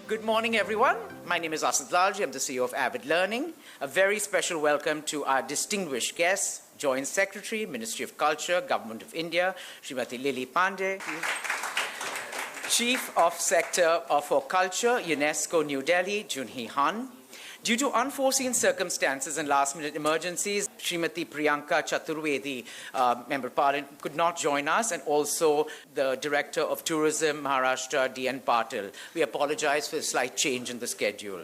Good morning, everyone. My name is Asad Lalljee. I'm the CEO of Avid Learning. A very special welcome to our distinguished guests, Joint Secretary, Ministry of Culture, Government of India, Srimati Lily Pandey, Chief of Sector for Culture, UNESCO New Delhi, Junhee Han. Due to unforeseen circumstances and last-minute emergencies, Srimati Priyanka Chaturvedi, Member of Parliament, could not join us, and also the Director of Tourism, Maharashtra, D.N. Patil. We apologize for a slight change in the schedule.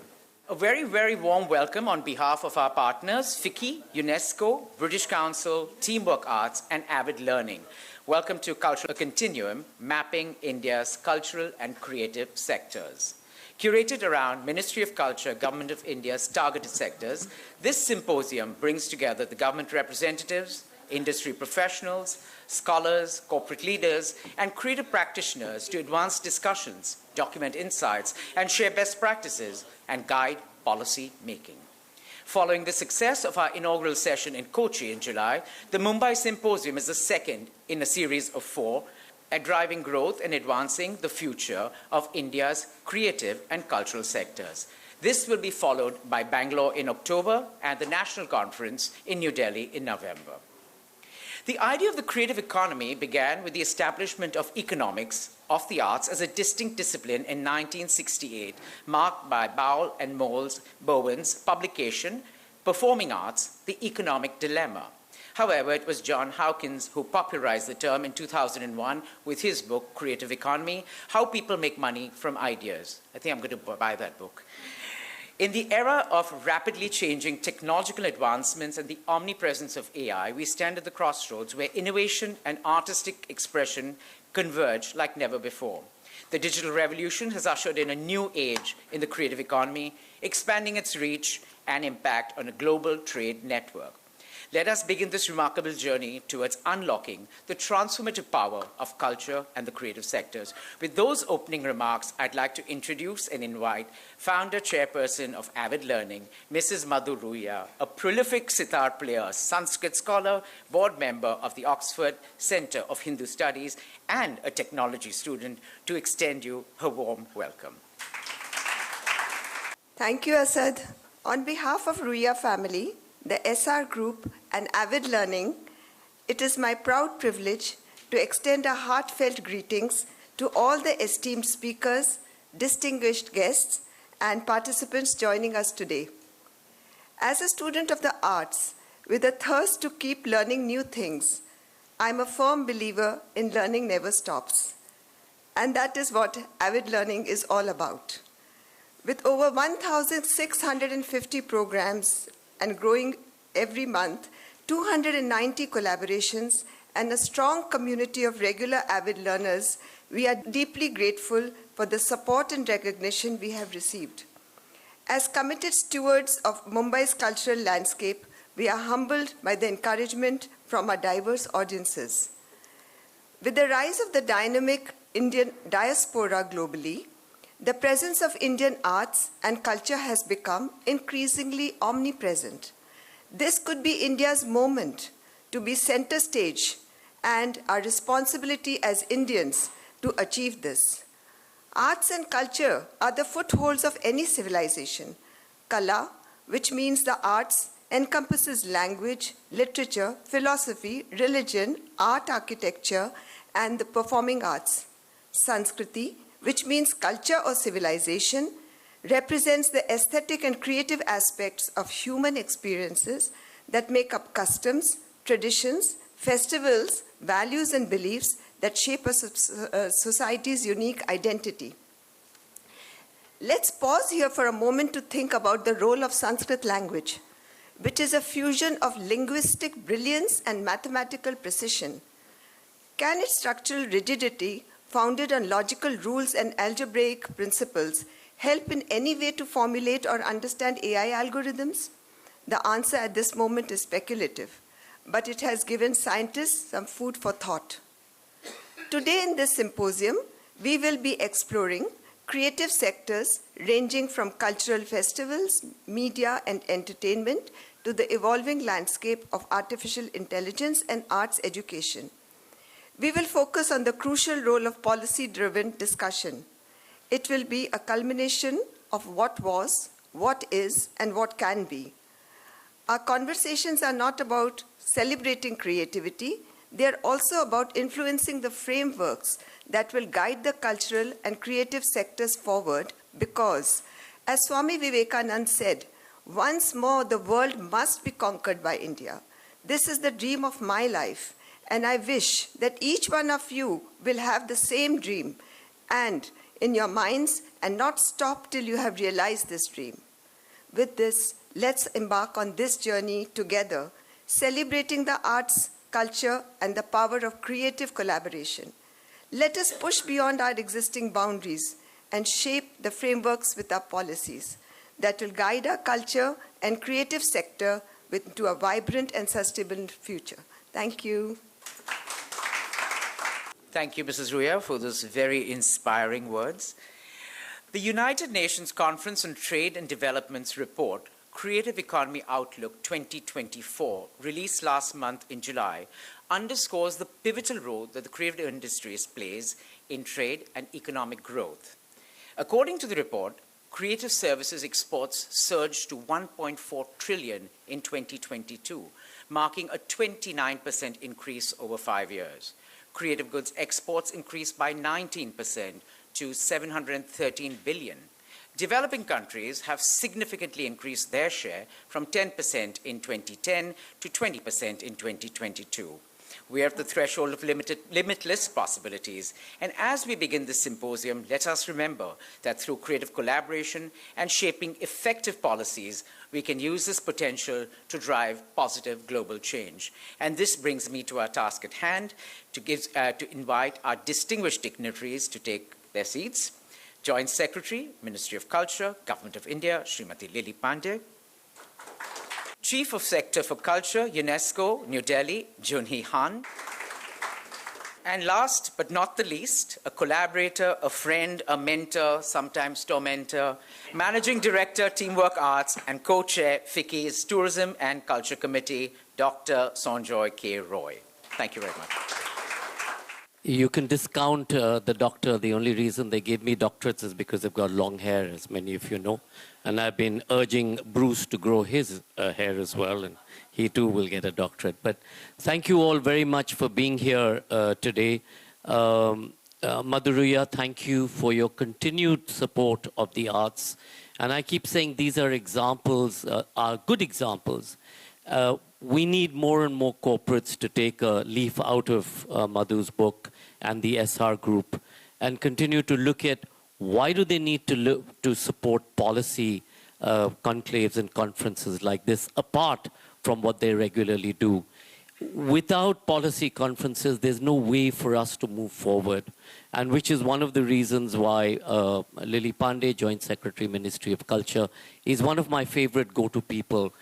A very, very warm welcome on behalf of our partners, FICCI, UNESCO, British Council, Teamwork Arts, and Avid Learning. Welcome to Cultural Continuum, mapping India's cultural and creative sectors. Curated around Ministry of Culture, Government of India's targeted sectors, this symposium brings together the government representatives, industry professionals, scholars, corporate leaders, and creative practitioners to advance discussions, document insights, and share best practices and guide policy making. Following the success of our inaugural session in Kochi in July, the Mumbai Symposium is the second in a series of 4 at driving growth and advancing the future of India's creative and cultural sectors. This will be followed by Bangalore in October and the National Conference in New Delhi in November. The idea of the creative economy began with the establishment of economics of the arts as a distinct discipline in 1968, marked by Bowell and Bowen's publication, Performing Arts, The Economic Dilemma. However, it was John Howkins who popularized the term in 2001 with his book, Creative Economy, How People Make Money from Ideas. I think I'm going to buy that book. In the era of rapidly changing technological advancements and the omnipresence of AI, we stand at the crossroads where innovation and artistic expression converge like never before. The digital revolution has ushered in a new age in the creative economy, expanding its reach and impact on a global trade network. Let us begin this remarkable journey towards unlocking the transformative power of culture and the creative sectors. With those opening remarks, I'd like to introduce and invite founder chairperson of Avid Learning, Mrs. Madhu Ruia, a prolific sitar player, Sanskrit scholar, board member of the Oxford Center of Hindu Studies, and a technology student, to extend you her warm welcome. Thank you, Asad. On behalf of Ruia family, the Essar Group, and Avid Learning, it is my proud privilege to extend our heartfelt greetings to all the esteemed speakers, distinguished guests, and participants joining us today. As a student of the arts, with a thirst to keep learning new things, I'm a firm believer in learning never stops. And that is what Avid Learning is all about. With over 1,650 programs and growing every month, 290 collaborations, and a strong community of regular avid learners, we are deeply grateful for the support and recognition we have received. As committed stewards of Mumbai's cultural landscape, we are humbled by the encouragement from our diverse audiences. With the rise of the dynamic Indian diaspora globally, the presence of Indian arts and culture has become increasingly omnipresent. This could be India's moment to be center stage and our responsibility as Indians to achieve this. Arts and culture are the footholds of any civilization. Kala, which means the arts, encompasses language, literature, philosophy, religion, art, architecture, and the performing arts. Sanskriti, which means culture or civilization, represents the aesthetic and creative aspects of human experiences that make up customs, traditions, festivals, values, and beliefs that shape a society's unique identity. Let's pause here for a moment to think about the role of Sanskrit language, which is a fusion of linguistic brilliance and mathematical precision. Can its structural rigidity, founded on logical rules and algebraic principles, help in any way to formulate or understand AI algorithms? The answer at this moment is speculative, but it has given scientists some food for thought. Today in this symposium, we will be exploring creative sectors ranging from cultural festivals, media, and entertainment to the evolving landscape of artificial intelligence and arts education. We will focus on the crucial role of policy-driven discussion. It will be a culmination of what was, what is, and what can be. Our conversations are not about celebrating creativity, they are also about influencing the frameworks that will guide the cultural and creative sectors forward because, as Swami Vivekananda said, once more the world must be conquered by India. This is the dream of my life, and I wish that each one of you will have the same dream and in your minds and not stop till you have realized this dream. With this, let's embark on this journey together, celebrating the arts, culture, and the power of creative collaboration. Let us push beyond our existing boundaries and shape the frameworks with our policies that will guide our culture and creative sector to a vibrant and sustainable future. Thank you. Thank you, Mrs. Ruia, for those very inspiring words. The United Nations Conference on Trade and Development's report, Creative Economy Outlook 2024, released last month in July, underscores the pivotal role that the creative industries plays in trade and economic growth. According to the report, creative services exports surged to 1.4 trillion in 2022, marking a 29% increase over 5 years. Creative goods exports increased by 19% to 713 billion. Developing countries have significantly increased their share from 10% in 2010 to 20% in 2022. We are at the threshold of limitless possibilities, and as we begin this symposium, let us remember that through creative collaboration and shaping effective policies, we can use this potential to drive positive global change. And this brings me to our task at hand, to invite our distinguished dignitaries to take their seats. Joint Secretary, Ministry of Culture, Government of India, Srimati Lily Pandey. Chief of Sector for Culture, UNESCO, New Delhi, Junhee Han. And last but not the least, a collaborator, a friend, a mentor, sometimes tormentor, Managing Director, Teamwork Arts, and Co-Chair, FICCI's Tourism and Culture Committee, Dr. Sonjoy K. Roy. Thank you very much. You can discount the doctor. The only reason they gave me doctorates is because they've got long hair, as many of you know. And I've been urging Bruce to grow his hair as well, and he too will get a doctorate. But thank you all very much for being here today. Mother Ruia, thank you for your continued support of the arts. And I keep saying these are examples, are good examples. We need more and more corporates to take a leaf out of Madhu's book and the Essar group and continue to look at why do they need to support policy conclaves and conferences like this apart from what they regularly do. Without policy conferences, there's no way for us to move forward, and which is one of the reasons why Lily Pandey, Joint Secretary, Ministry of Culture, is one of my favorite go-to people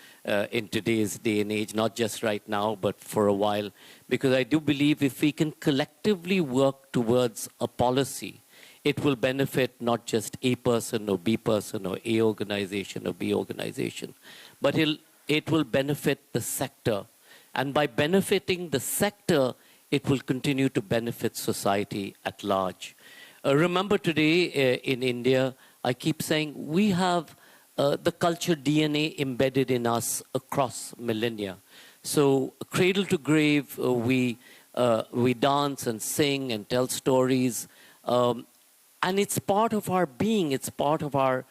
in today's day and age, not just right now, but for a while, because I do believe if we can collectively work towards a policy, it will benefit not just A person or B person or A organization or B organization, but it will benefit the sector. And by benefiting the sector, it will continue to benefit society at large. Remember today in India, I keep saying we have the culture DNA embedded in us across millennia. So cradle to grave, we dance and sing and tell stories. And it's part of our being, it's part of our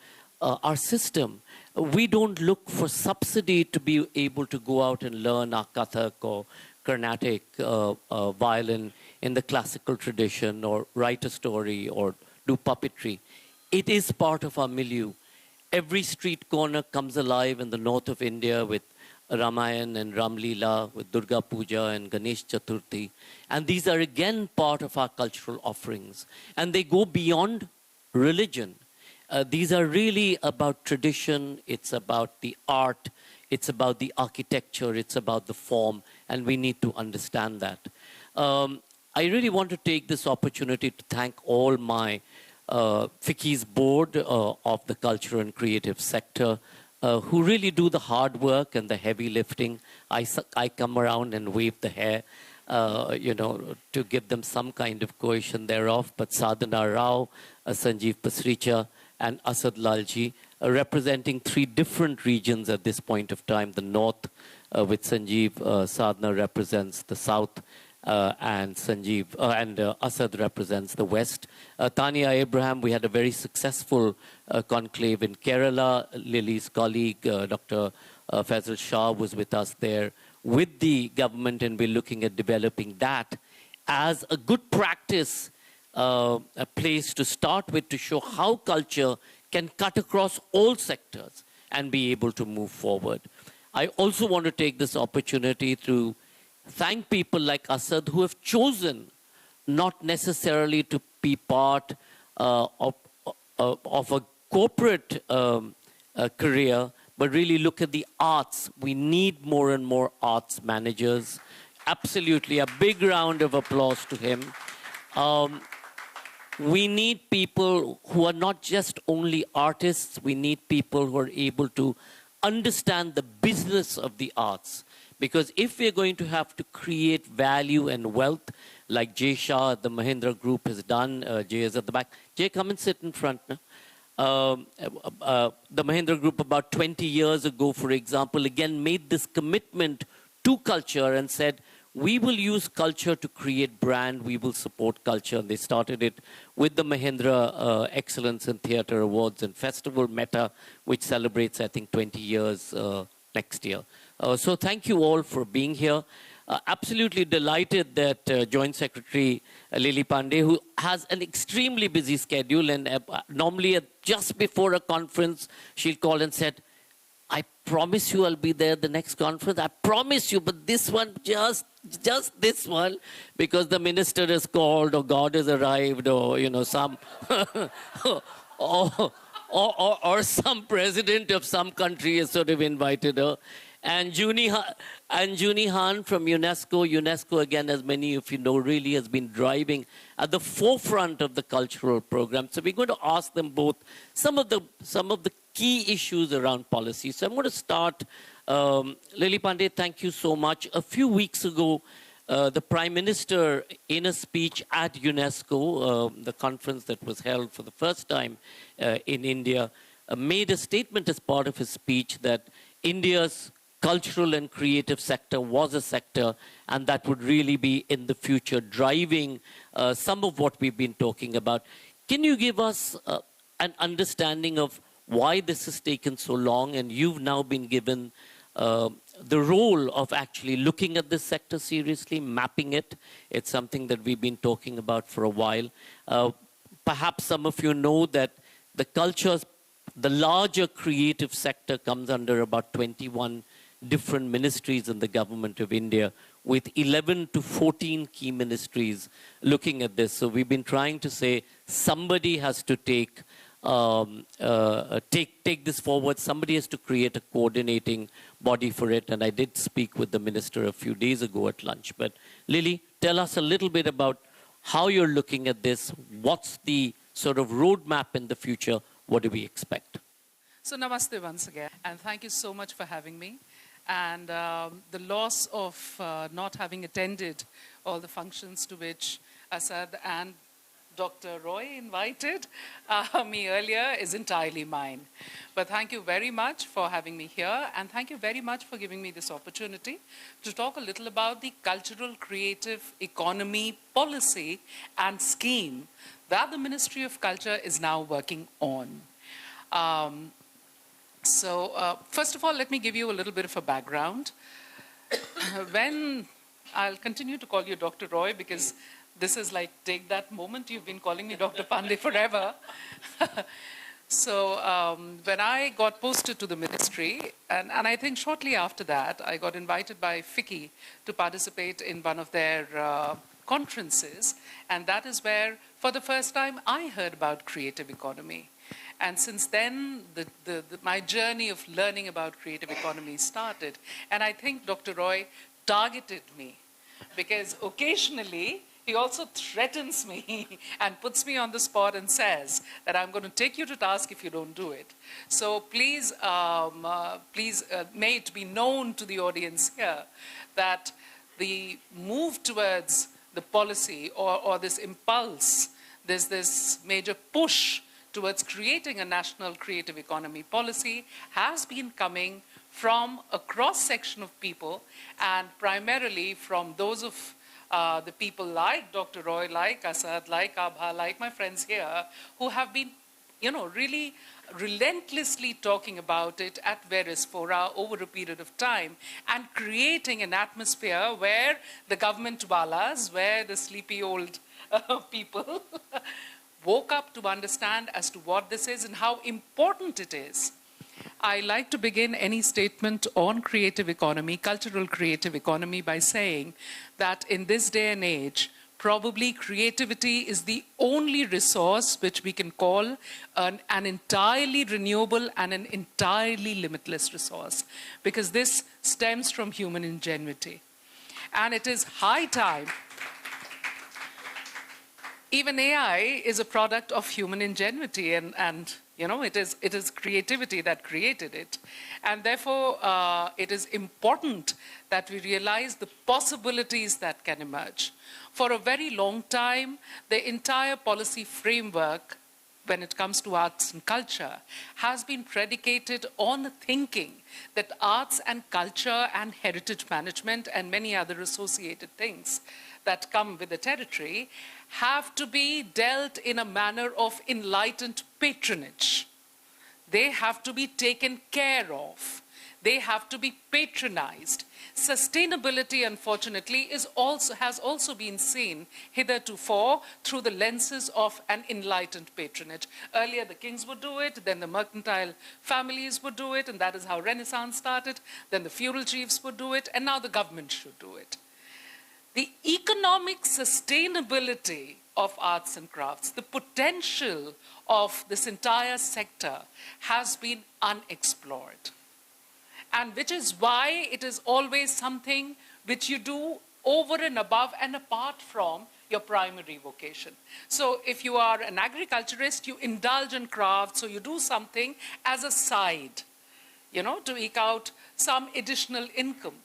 system. We don't look for subsidy to be able to go out and learn our Kathak or Carnatic violin in the classical tradition or write a story or do puppetry. It is part of our milieu. Every street corner comes alive in the north of India with Ramayan and Ramlila, with Durga Puja and Ganesh Chaturthi. And these are again part of our cultural offerings. And they go beyond religion. These are really about tradition, it's about the art, it's about the architecture, it's about the form, and we need to understand that. I really want to take this opportunity to thank all my FICCI's board of the culture and creative sector, who really do the hard work and the heavy lifting. I come around and wave the hair. to give them some kind of cohesion thereof. But Sadhana Rao, Sanjeev Pasricha, and Asad Lalljee, representing 3 different regions at this point of time. The north, with Sanjeev, Sadhana represents the south, and Asad represents the west. Tania Abraham, we had a very successful conclave in Kerala. Lily's colleague, Dr. Faisal Shah, was with us there with the government, and we're looking at developing that as a good practice, a place to start with, to show how culture can cut across all sectors and be able to move forward. I also want to take this opportunity to thank people like Asad who have chosen not necessarily to be part of a corporate career, but really look at the arts. We need more and more arts managers. Absolutely, a big round of applause to him. We need people who are not just only artists. We need people who are able to understand the business of the arts. Because if we're going to have to create value and wealth, like Jay Shah at the Mahindra Group has done, Jay is at the back. Jay, come and sit in front now. The Mahindra Group about 20 years ago, for example, again made this commitment to culture and said, we will use culture to create brand, we will support culture. And they started it with the Mahindra Excellence in Theatre Awards and Festival Meta, which celebrates, I think, 20 years next year. So thank you all for being here. Absolutely delighted that Joint Secretary Lily Pandey, who has an extremely busy schedule, and normally just before a conference, she'll call and said, I promise you I'll be there the next conference. I promise you, but this one, just this one, because the minister has called or God has arrived or, some... or some president of some country has sort of invited her. And Junie Han from UNESCO. UNESCO, again, as many of you know, really has been driving at the forefront of the cultural program. So we're going to ask them both some of the key issues around policy. So I'm going to start. Lily Pandey, thank you so much. A few weeks ago, the Prime Minister, in a speech at UNESCO, the conference that was held for the first time in India, made a statement as part of his speech that India's cultural and creative sector was a sector, and that would really be in the future driving some of what we've been talking about. Can you give us an understanding of why this has taken so long, and you've now been given the role of actually looking at this sector seriously, mapping it? It's something that we've been talking about for a while. Perhaps some of you know that the larger creative sector comes under about 21 different ministries in the government of India, with 11 to 14 key ministries looking at this. So we've been trying to say somebody has to take this forward. Somebody has to create a coordinating body for it. And I did speak with the minister a few days ago at lunch. But Lily, tell us a little bit about how you're looking at this. What's the sort of roadmap in the future? What do we expect? So namaste once again, and thank you so much for having me. And the loss of not having attended all the functions to which Asad and Dr. Roy invited me earlier is entirely mine. But thank you very much for having me here, and thank you very much for giving me this opportunity to talk a little about the cultural creative economy policy and scheme that the Ministry of Culture is now working on. First of all, let me give you a little bit of a background. I'll continue to call you Dr. Roy because this is like, take that moment. You've been calling me Dr. Pandey forever. When I got posted to the ministry, and I think shortly after that, I got invited by FICCI to participate in one of their conferences. And that is where, for the first time, I heard about creative economy. And since then, my journey of learning about creative economy started. And I think Dr. Roy targeted me because occasionally he also threatens me and puts me on the spot and says that I'm going to take you to task if you don't do it. So please may it be known to the audience here that the move towards the policy or this impulse, there's this major push towards creating a national creative economy policy has been coming from a cross-section of people, and primarily from those of the people like Dr. Roy, like Asad, like Abha, like my friends here, who have been, really relentlessly talking about it at various fora over a period of time, and creating an atmosphere where the government walas, where the sleepy old people woke up to understand as to what this is and how important it is. I like to begin any statement on creative economy, cultural creative economy, by saying that in this day and age, probably creativity is the only resource which we can call an entirely renewable and an entirely limitless resource, because this stems from human ingenuity. And it is high time. Even AI is a product of human ingenuity, and it is creativity that created it. And therefore, it is important that we realize the possibilities that can emerge. For a very long time, the entire policy framework, when it comes to arts and culture, has been predicated on thinking that arts and culture and heritage management and many other associated things that come with the territory have to be dealt in a manner of enlightened patronage. They have to be taken care of. They have to be patronized. Sustainability, unfortunately, has also been seen hitherto through the lenses of an enlightened patronage. Earlier, the kings would do it, then the mercantile families would do it, and that is how Renaissance started. Then the feudal chiefs would do it, and now the government should do it. The economic sustainability of arts and crafts, the potential of this entire sector has been unexplored. And which is why it is always something which you do over and above and apart from your primary vocation. So if you are an agriculturist, you indulge in crafts, so you do something as a side, to eke out some additional income.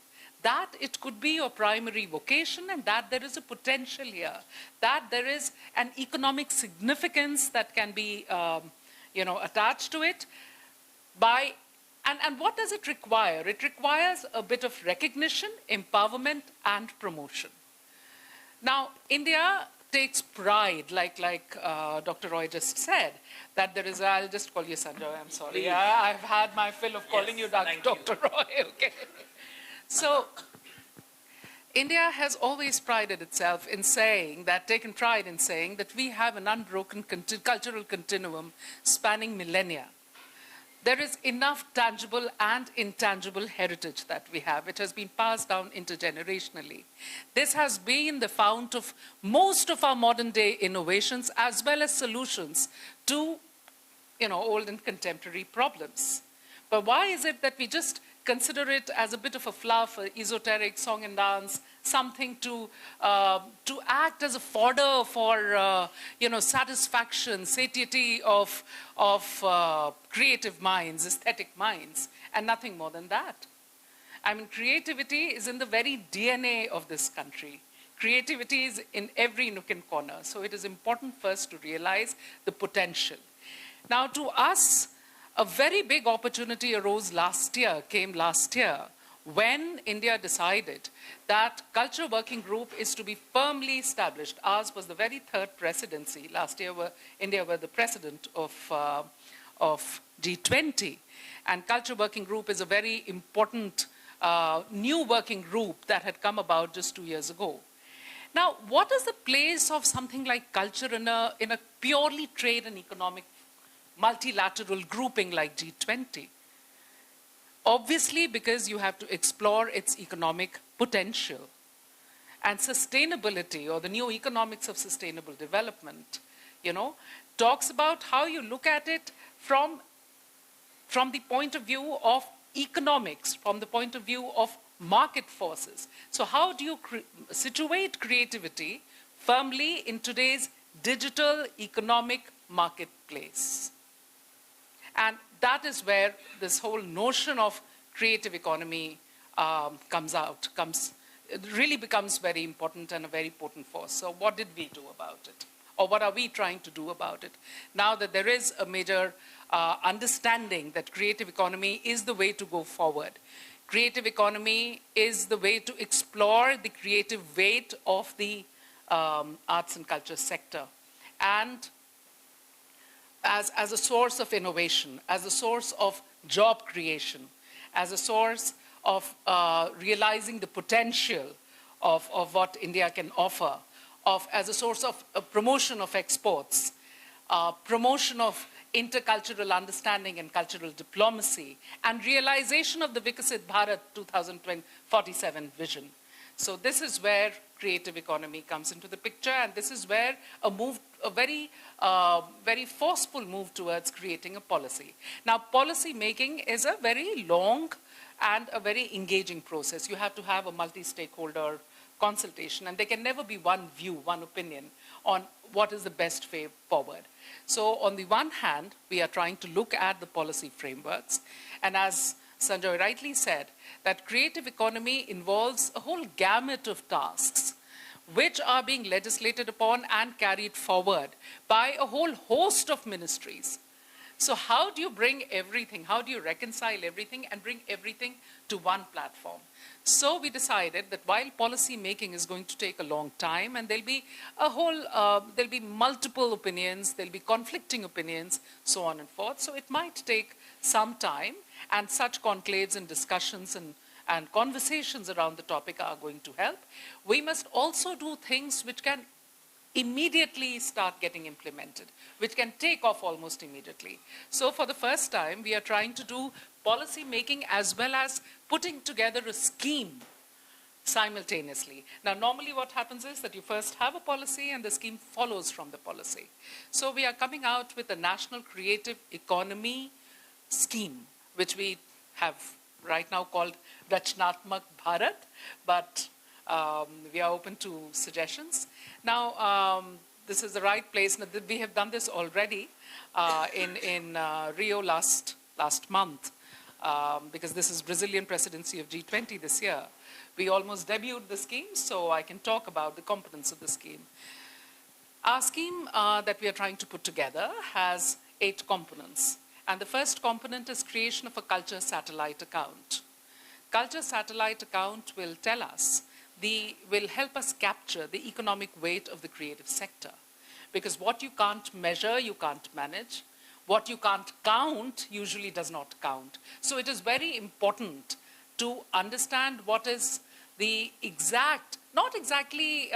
That it could be your primary vocation, and that there is a potential here, that there is an economic significance that can be, attached to it. And what does it require? It requires a bit of recognition, empowerment, and promotion. Now, India takes pride, like Dr. Roy just said, that there is, I'll just call you Sanjay, I'm sorry. Please. I've had my fill of calling you Dr. Roy, okay. So, India has always prided itself in taken pride in saying that we have an unbroken cultural continuum spanning millennia. There is enough tangible and intangible heritage that we have, which has been passed down intergenerationally. This has been the fount of most of our modern day innovations, as well as solutions to, old and contemporary problems. But why is it that we just consider it as a bit of a fluff, esoteric song and dance, something to act as a fodder for satisfaction, satiety of creative minds, aesthetic minds, and nothing more than that? I mean, creativity is in the very DNA of this country. Creativity is in every nook and corner. So it is important first to realize the potential. Now, to us, a very big opportunity came last year, when India decided that Culture Working Group is to be firmly established. Ours was the very third presidency. Last year, India were the president of G20. And Culture Working Group is a very important new working group that had come about just 2 years ago. Now, what is the place of something like culture in a purely trade and economic multilateral grouping like G20? Obviously, because you have to explore its economic potential. And sustainability, or the new economics of sustainable development, talks about how you look at it from the point of view of economics, from the point of view of market forces. So how do you situate creativity firmly in today's digital economic marketplace? And that is where this whole notion of creative economy comes it really becomes very important and a very potent force. So what did we do about it? Or what are we trying to do about it? Now that there is a major understanding that creative economy is the way to go forward. Creative economy is the way to explore the creative weight of the arts and culture sector. And as a source of innovation, as a source of job creation, as a source of realizing the potential of what India can offer, as a source of promotion of exports, promotion of intercultural understanding and cultural diplomacy, and realization of the Vikasit Bharat 2047 vision. So this is where creative economy comes into the picture, and this is where a very forceful move towards creating a policy. Now, policy making is a very long and a very engaging process. You have to have a multi-stakeholder consultation, and there can never be one view, one opinion on what is the best way forward. So on the one hand, we are trying to look at the policy frameworks, and as Sanjoy rightly said, that creative economy involves a whole gamut of tasks which are being legislated upon and carried forward by a whole host of ministries. So how do you bring everything, how do you reconcile everything and bring everything to one platform? So we decided that while policy making is going to take a long time, and there'll be there'll be multiple opinions, there'll be conflicting opinions, so on and forth. So it might take some time, and such conclaves and discussions and conversations around the topic are going to help. We must also do things which can immediately start getting implemented, which can take off almost immediately. So for the first time, we are trying to do policy making as well as putting together a scheme simultaneously. Now, normally what happens is that you first have a policy and the scheme follows from the policy. So we are coming out with a national creative economy scheme, which we have right now called Rachnatmak Bharat, but we are open to suggestions. Now, this is the right place. Now, we have done this already in Rio last month, because this is Brazilian presidency of G20 this year. We almost debuted the scheme, so I can talk about the components of the scheme. Our scheme that we are trying to put together has 8 components. And the first component is creation of a culture satellite account. Culture satellite account will tell us, will help us capture the economic weight of the creative sector. Because what you can't measure, you can't manage. What you can't count usually does not count. So it is very important to understand what is the exact, not exactly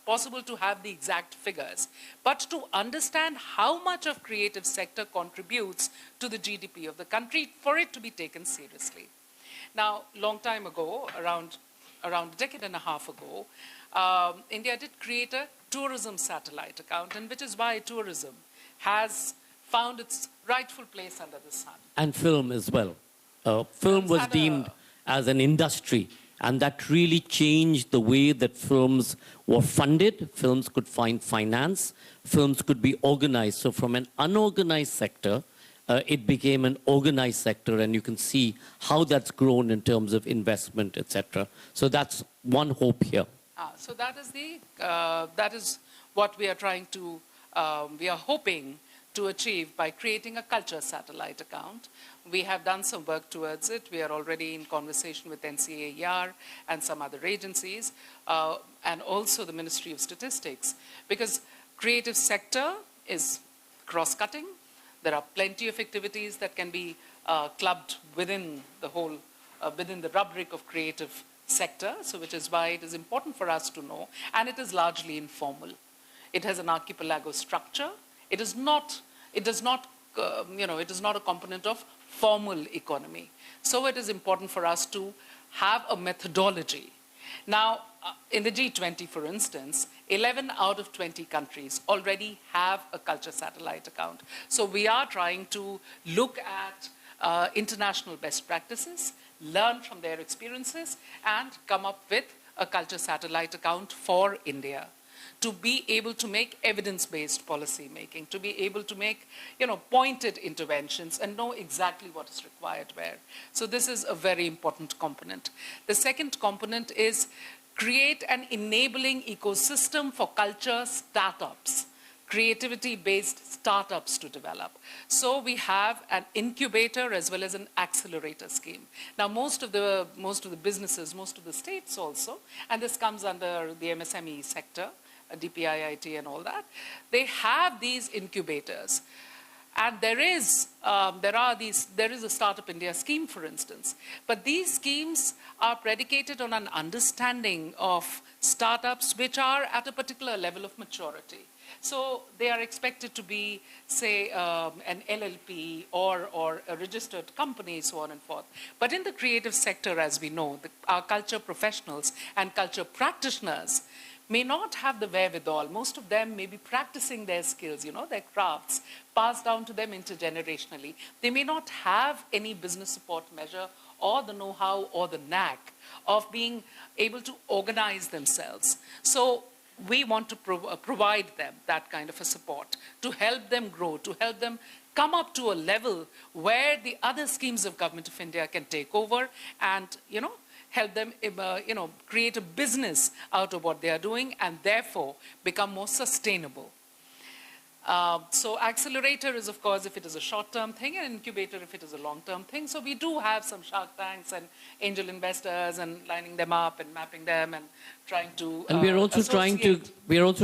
possible to have the exact figures, but to understand how much of creative sector contributes to the GDP of the country for it to be taken seriously. Now, long time ago, around a decade and a half ago, India did create a tourism satellite account, and which is why tourism has found its rightful place under the sun. And film as well. Film was deemed as an industry, and that really changed the way that films were funded. Films could find finance. Films could be organized. So from an unorganized sector, it became an organized sector, and you can see how that's grown in terms of investment, etc. So that's one hope here. So that is what we are trying to, we are hoping to achieve by creating a culture satellite account. We have done some work towards it. We are already in conversation with NCAER and some other agencies, and also the Ministry of Statistics, because creative sector is cross-cutting. There are plenty of activities that can be clubbed within the whole, within the rubric of creative sector, so which is why it is important for us to know, and it is largely informal. It has an archipelago structure. It is not, it does not, it is not a component of formal economy. So it is important for us to have a methodology. Now, in the G20, for instance, 11 out of 20 countries already have a culture satellite account. So we are trying to look at international best practices, learn from their experiences, and come up with a culture satellite account for India, to be able to make evidence-based policy making, to be able to make, pointed interventions and know exactly what is required where. So this is a very important component. The second component is create an enabling ecosystem for culture startups, creativity-based startups to develop. So we have an incubator as well as an accelerator scheme. Now, most of the businesses, most of the states also, and this comes under the MSME sector, DPIIT and all that, they have these incubators. And there is a Startup India scheme, for instance. But these schemes are predicated on an understanding of startups which are at a particular level of maturity. So they are expected to be, say, an LLP or a registered company, so on and forth. But in the creative sector, as we know, our culture professionals and culture practitioners may not have the wherewithal. Most of them may be practicing their skills, their crafts, passed down to them intergenerationally. They may not have any business support measure or the know-how or the knack of being able to organize themselves. So we want to provide them that kind of a support to help them grow, to help them come up to a level where the other schemes of Government of India can take over and, help them, create a business out of what they are doing and therefore become more sustainable. So accelerator is, of course, if it is a short-term thing, and incubator if it is a long-term thing. So we do have some Shark Tanks and angel investors and lining them up and mapping them and trying to And we are also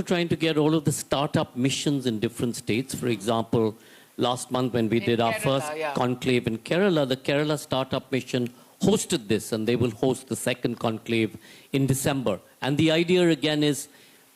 trying to get all of the startup missions in different states. For example, last month when we did our first conclave in Kerala, the Kerala Startup Mission hosted this, and they will host the second conclave in December. And the idea again is,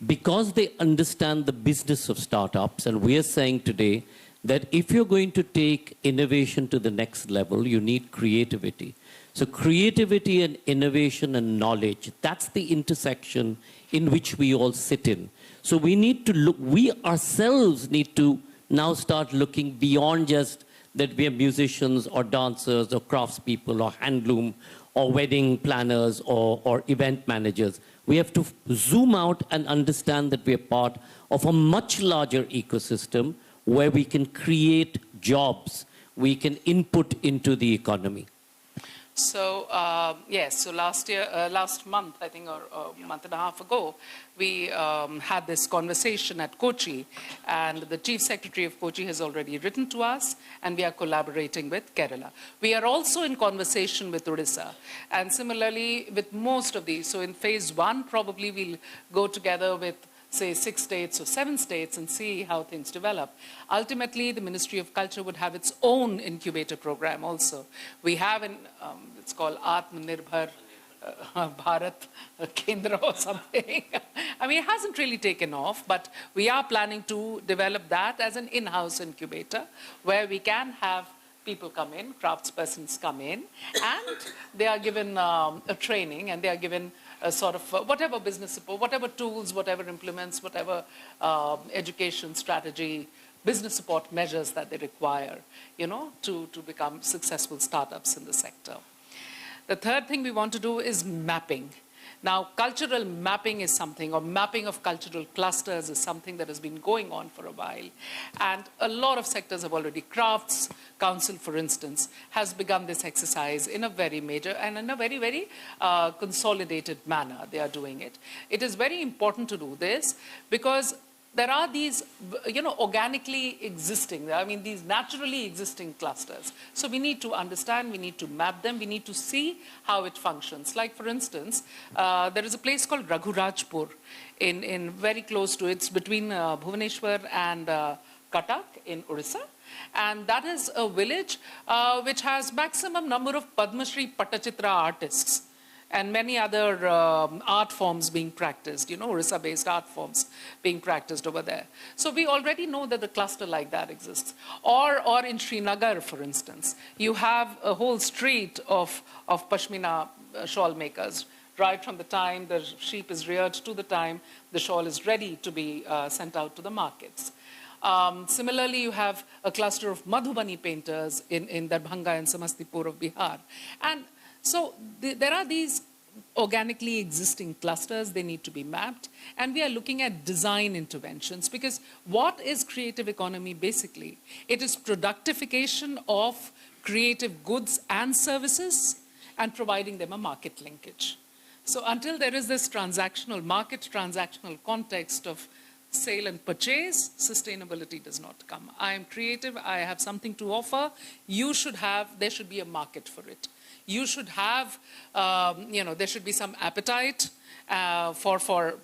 because they understand the business of startups, and we are saying today that if you're going to take innovation to the next level, you need creativity. So creativity and innovation and knowledge, that's the intersection in which we all sit in. So we need to look, we ourselves need to now start looking beyond just that we are musicians or dancers or craftspeople or handloom or wedding planners or event managers. We have to zoom out and understand that we are part of a much larger ecosystem where we can create jobs, we can input into the economy. So, yes, so last month, I think, or a month and a half ago, we had this conversation at Kochi, and the Chief Secretary of Kochi has already written to us, and we are collaborating with Kerala. We are also in conversation with Odisha, and similarly with most of these. So in phase one, probably we'll go together with, say, 6 states or 7 states and see how things develop. Ultimately, the Ministry of Culture would have its own incubator program also. We have it's called Atmanirbhar Bharat Kendra or something. I mean, it hasn't really taken off, but we are planning to develop that as an in-house incubator where we can have people come in, craftspersons come in, and they are given a training, and they are given a sort of whatever business support, whatever tools, whatever implements, whatever education strategy, business support measures that they require, to become successful startups in the sector. The third thing we want to do is mapping. Now, cultural mapping is something, or mapping of cultural clusters is something that has been going on for a while. And a lot of sectors have already. Crafts Council, for instance, has begun this exercise in a very major and in a very, very consolidated manner. They are doing it. It is very important to do this because there are these, organically existing, these naturally existing clusters. So we need to understand, we need to map them, we need to see how it functions. Like, for instance, there is a place called Raghurajpur in very close to, it's between Bhubaneswar and Cuttack in Odisha. And that is a village which has maximum number of Padma Shri Pattachitra artists and many other art forms being practiced, Orissa-based art forms being practiced over there. So we already know that a cluster like that exists. Or in Srinagar, for instance, you have a whole street of Pashmina shawl makers, right from the time the sheep is reared to the time the shawl is ready to be sent out to the markets. Similarly, you have a cluster of Madhubani painters in Darbhanga and Samastipur of Bihar. And so there are these organically existing clusters, they need to be mapped, and we are looking at design interventions, because what is creative economy basically? It is productification of creative goods and services and providing them a market linkage. So until there is this transactional, market transactional context of sale and purchase, sustainability does not come. I am creative, I have something to offer, there should be a market for it. You should have, there should be some appetite for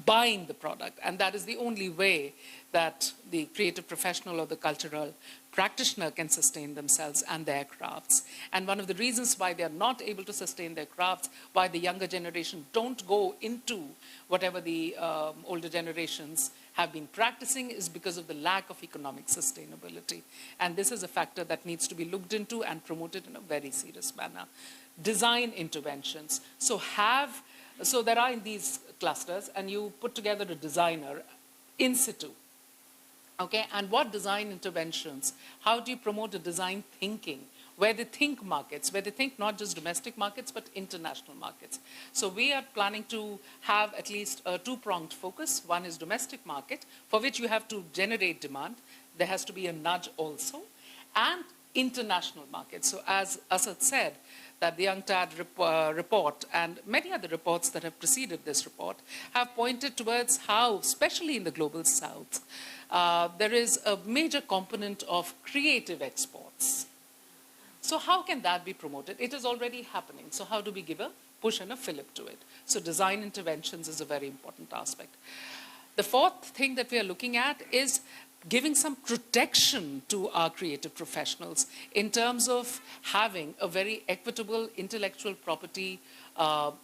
buying the product. And that is the only way that the creative professional or the cultural practitioner can sustain themselves and their crafts. And one of the reasons why they are not able to sustain their crafts, why the younger generation don't go into whatever the older generations have been practicing, is because of the lack of economic sustainability. And this is a factor that needs to be looked into and promoted in a very serious manner. Design interventions. So there are in these clusters, and you put together a designer in situ. Okay, and what design interventions? How do you promote a design thinking, where they think markets, where they think not just domestic markets, but international markets? So we are planning to have at least a two-pronged focus. One is domestic market, for which you have to generate demand. There has to be a nudge also. And international markets. So as Asad said, that the UNCTAD report and many other reports that have preceded this report have pointed towards how, especially in the global south, there is a major component of creative exports. So how can that be promoted? It is already happening. So how do we give a push and a fillip to it? So design interventions is a very important aspect. The fourth thing that we are looking at is giving some protection to our creative professionals in terms of having a very equitable intellectual property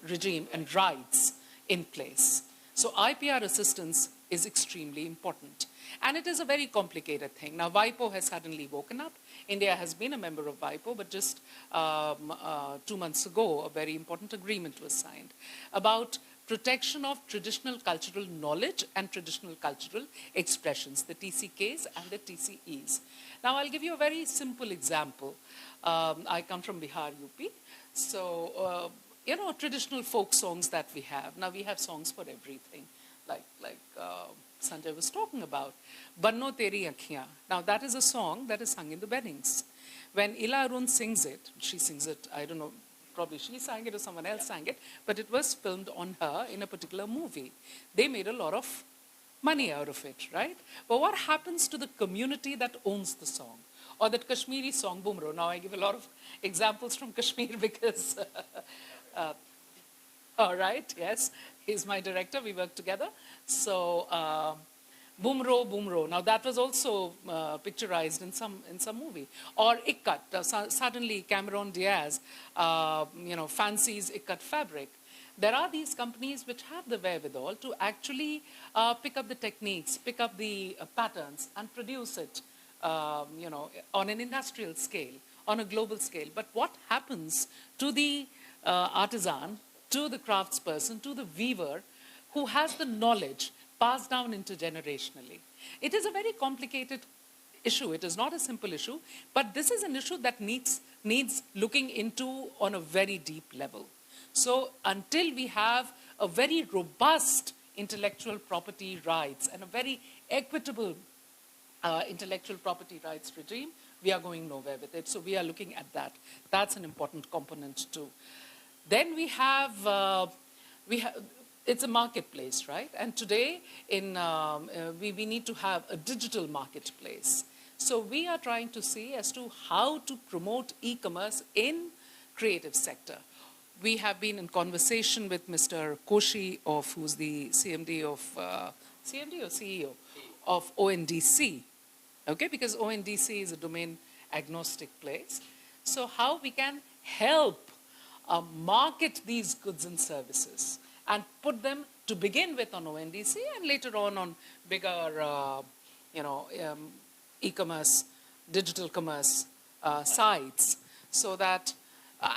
regime and rights in place. So IPR assistance is extremely important. And it is a very complicated thing. Now, WIPO has suddenly woken up. India has been a member of WIPO, but just 2 months ago, a very important agreement was signed about protection of traditional cultural knowledge and traditional cultural expressions, the TCKs and the TCEs. Now, I'll give you a very simple example. I come from Bihar, UP. So, traditional folk songs that we have. Now, we have songs for everything, like Sanjay was talking about. Banno Teri Ankhiyan. Now, that is a song that is sung in the weddings. When Ila Arun sings it, she sings it, I don't know, probably she sang it or someone else sang it, but it was filmed on her in a particular movie. They made a lot of money out of it, right? But what happens to the community that owns the song? Or that Kashmiri song, Bumro. Now, I give a lot of examples from Kashmir because, all right, yes, he's my director, we work together. So, Bumro, Bumro. Now, that was also picturized in some movie. Or Ikkat. Suddenly, Cameron Diaz, fancies Ikkat fabric. There are these companies which have the wherewithal to actually pick up the techniques, pick up the patterns, and produce it, on an industrial scale, on a global scale. But what happens to the artisan, to the craftsperson, to the weaver, who has the knowledge passed down intergenerationally? It is a very complicated issue. It is not a simple issue, but this is an issue that needs looking into on a very deep level. So until we have a very robust intellectual property rights and a very equitable intellectual property rights regime, we are going nowhere with it. So we are looking at that. That's an important component too. Then we have it's a marketplace, right? And today, we need to have a digital marketplace. So we are trying to see as to how to promote e-commerce in creative sector. We have been in conversation with Mr. Koshi, who's the CMD of, CMD or CEO of ONDC, okay? Because ONDC is a domain agnostic place. So how we can help market these goods and services and put them to begin with on ONDC and later on bigger, e-commerce, digital commerce sites. So that,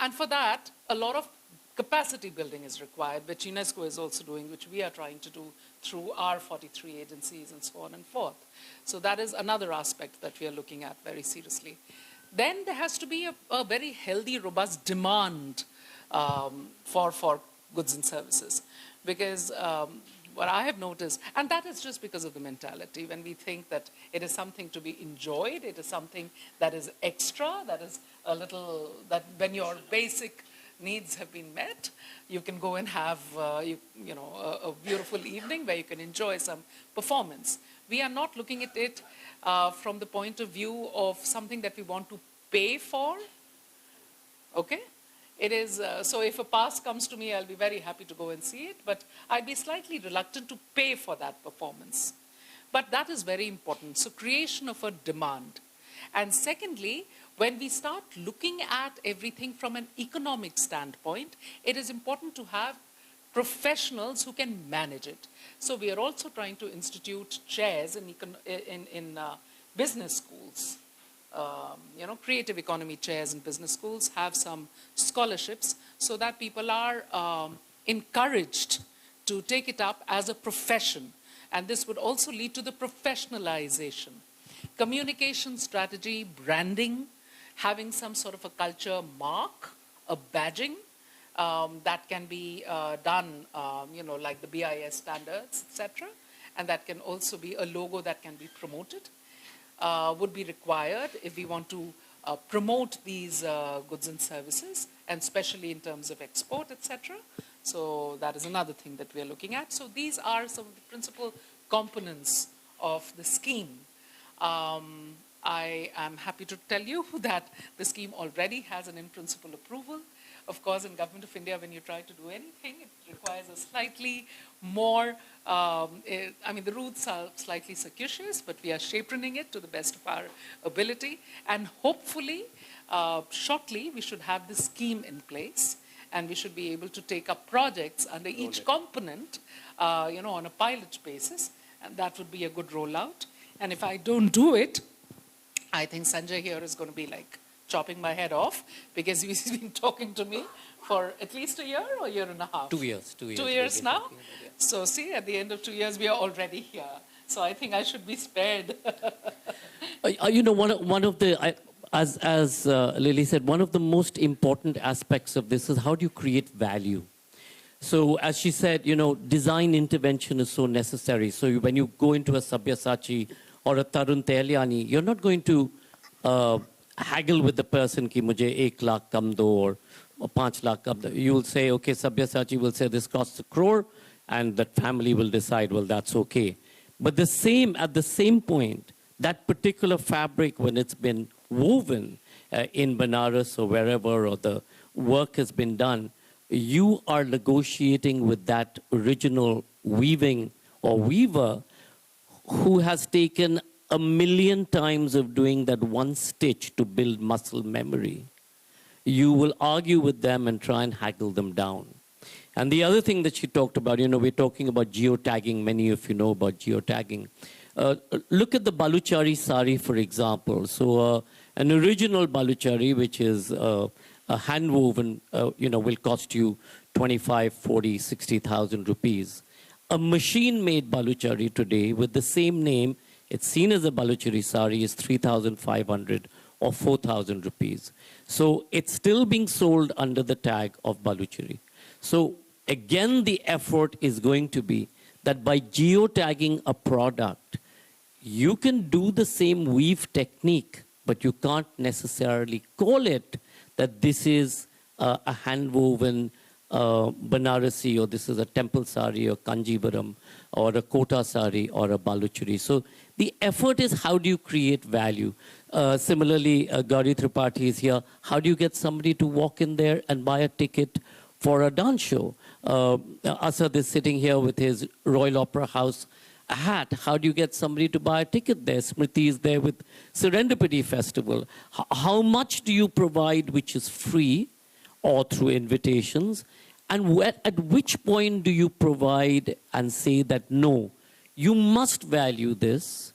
and for that, a lot of capacity building is required, which UNESCO is also doing, which we are trying to do through our 43 agencies and so on and forth. So that is another aspect that we are looking at very seriously. Then there has to be a very healthy, robust demand for goods and services. Because what I have noticed, and that is just because of the mentality, when we think that it is something to be enjoyed, it is something that is extra, that is a little, that when your basic needs have been met, you can go and have a beautiful evening where you can enjoy some performance. We are not looking at it from the point of view of something that we want to pay for. Okay? It is, so if a pass comes to me, I'll be very happy to go and see it, but I'd be slightly reluctant to pay for that performance. But that is very important. So creation of a demand. And secondly, when we start looking at everything from an economic standpoint, it is important to have professionals who can manage it. So we are also trying to institute chairs in business schools. Creative economy chairs in business schools, have some scholarships so that people are encouraged to take it up as a profession. And this would also lead to the professionalization. Communication strategy, branding, having some sort of a culture mark, a badging that can be done, like the BIS standards, etc. And that can also be a logo that can be promoted. Would be required if we want to promote these goods and services, and especially in terms of export, etc. So that is another thing that we are looking at. So these are some of the principal components of the scheme. I am happy to tell you that the scheme already has an in-principle approval. Of course, in Government of India, when you try to do anything, it requires a slightly more, the routes are slightly circuitous, but we are chaperoning it to the best of our ability. And hopefully, shortly, we should have the scheme in place, and we should be able to take up projects under each component, on a pilot basis, and that would be a good rollout. And if I don't do it, I think Sanjay here is going to be like chopping my head off, because he's been talking to me for at least a year or a year and a half. 2 years. 2 years. 2 years now? So see, at the end of 2 years, we are already here. So I think I should be spared. One of the, as Lily said, one of the most important aspects of this is how do you create value? So as she said, design intervention is so necessary. So when you go into a Sabyasachi or a Tarun Tehliani, you're not going to haggle with the person ki mujhe 1 lakh kam do or 5 lakh kam do. You will say, okay, Sabyasachi will say this costs 1 crore, and that family will decide, well, that's okay. But at the same point, that particular fabric, when it's been woven in Benares or wherever, or the work has been done, you are negotiating with that original weaving or weaver who has taken 1,000,000 times of doing that one stitch to build muscle memory. You will argue with them and try and haggle them down. And the other thing that she talked about, we're talking about geotagging. Many of you know about geotagging. Look at the Baluchari sari, for example. So an original Baluchari, which is a hand-woven, will cost you 25, 40, 60,000 rupees. A machine-made Baluchari today with the same name, it's seen as a Baluchari sari, is 3,500 or 4,000 rupees. So it's still being sold under the tag of Baluchari. So again, the effort is going to be that by geotagging a product, you can do the same weave technique, but you can't necessarily call it that this is a hand-woven Banarasi, or this is a temple sari, or Kanjivaram, or a Kota sari, or a Baluchari. So the effort is how do you create value? Similarly, Gauri Tripathi is here. How do you get somebody to walk in there and buy a ticket for a dance show? Asad is sitting here with his Royal Opera House hat. How do you get somebody to buy a ticket there? Smriti is there with Serendipity Festival. How much do you provide which is free or through invitations? And at which point do you provide and say that, no, you must value this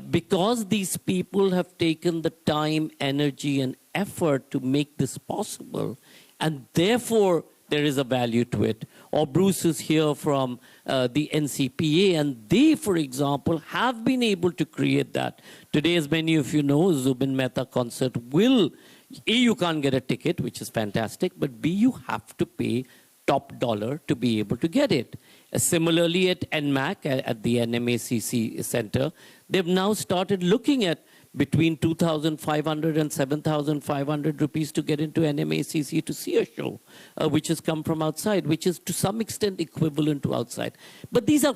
because these people have taken the time, energy, and effort to make this possible, and therefore there is a value to it. Or Bruce is here from the NCPA, and they, for example, have been able to create that. Today, as many of you know, Zubin Mehta concert will, A, you can't get a ticket, which is fantastic, but B, you have to pay top dollar to be able to get it. Similarly, at NMAC, at the NMACC Center, they've now started looking at between 2,500 and 7,500 rupees to get into NMACC to see a show, which has come from outside, which is to some extent equivalent to outside. But these are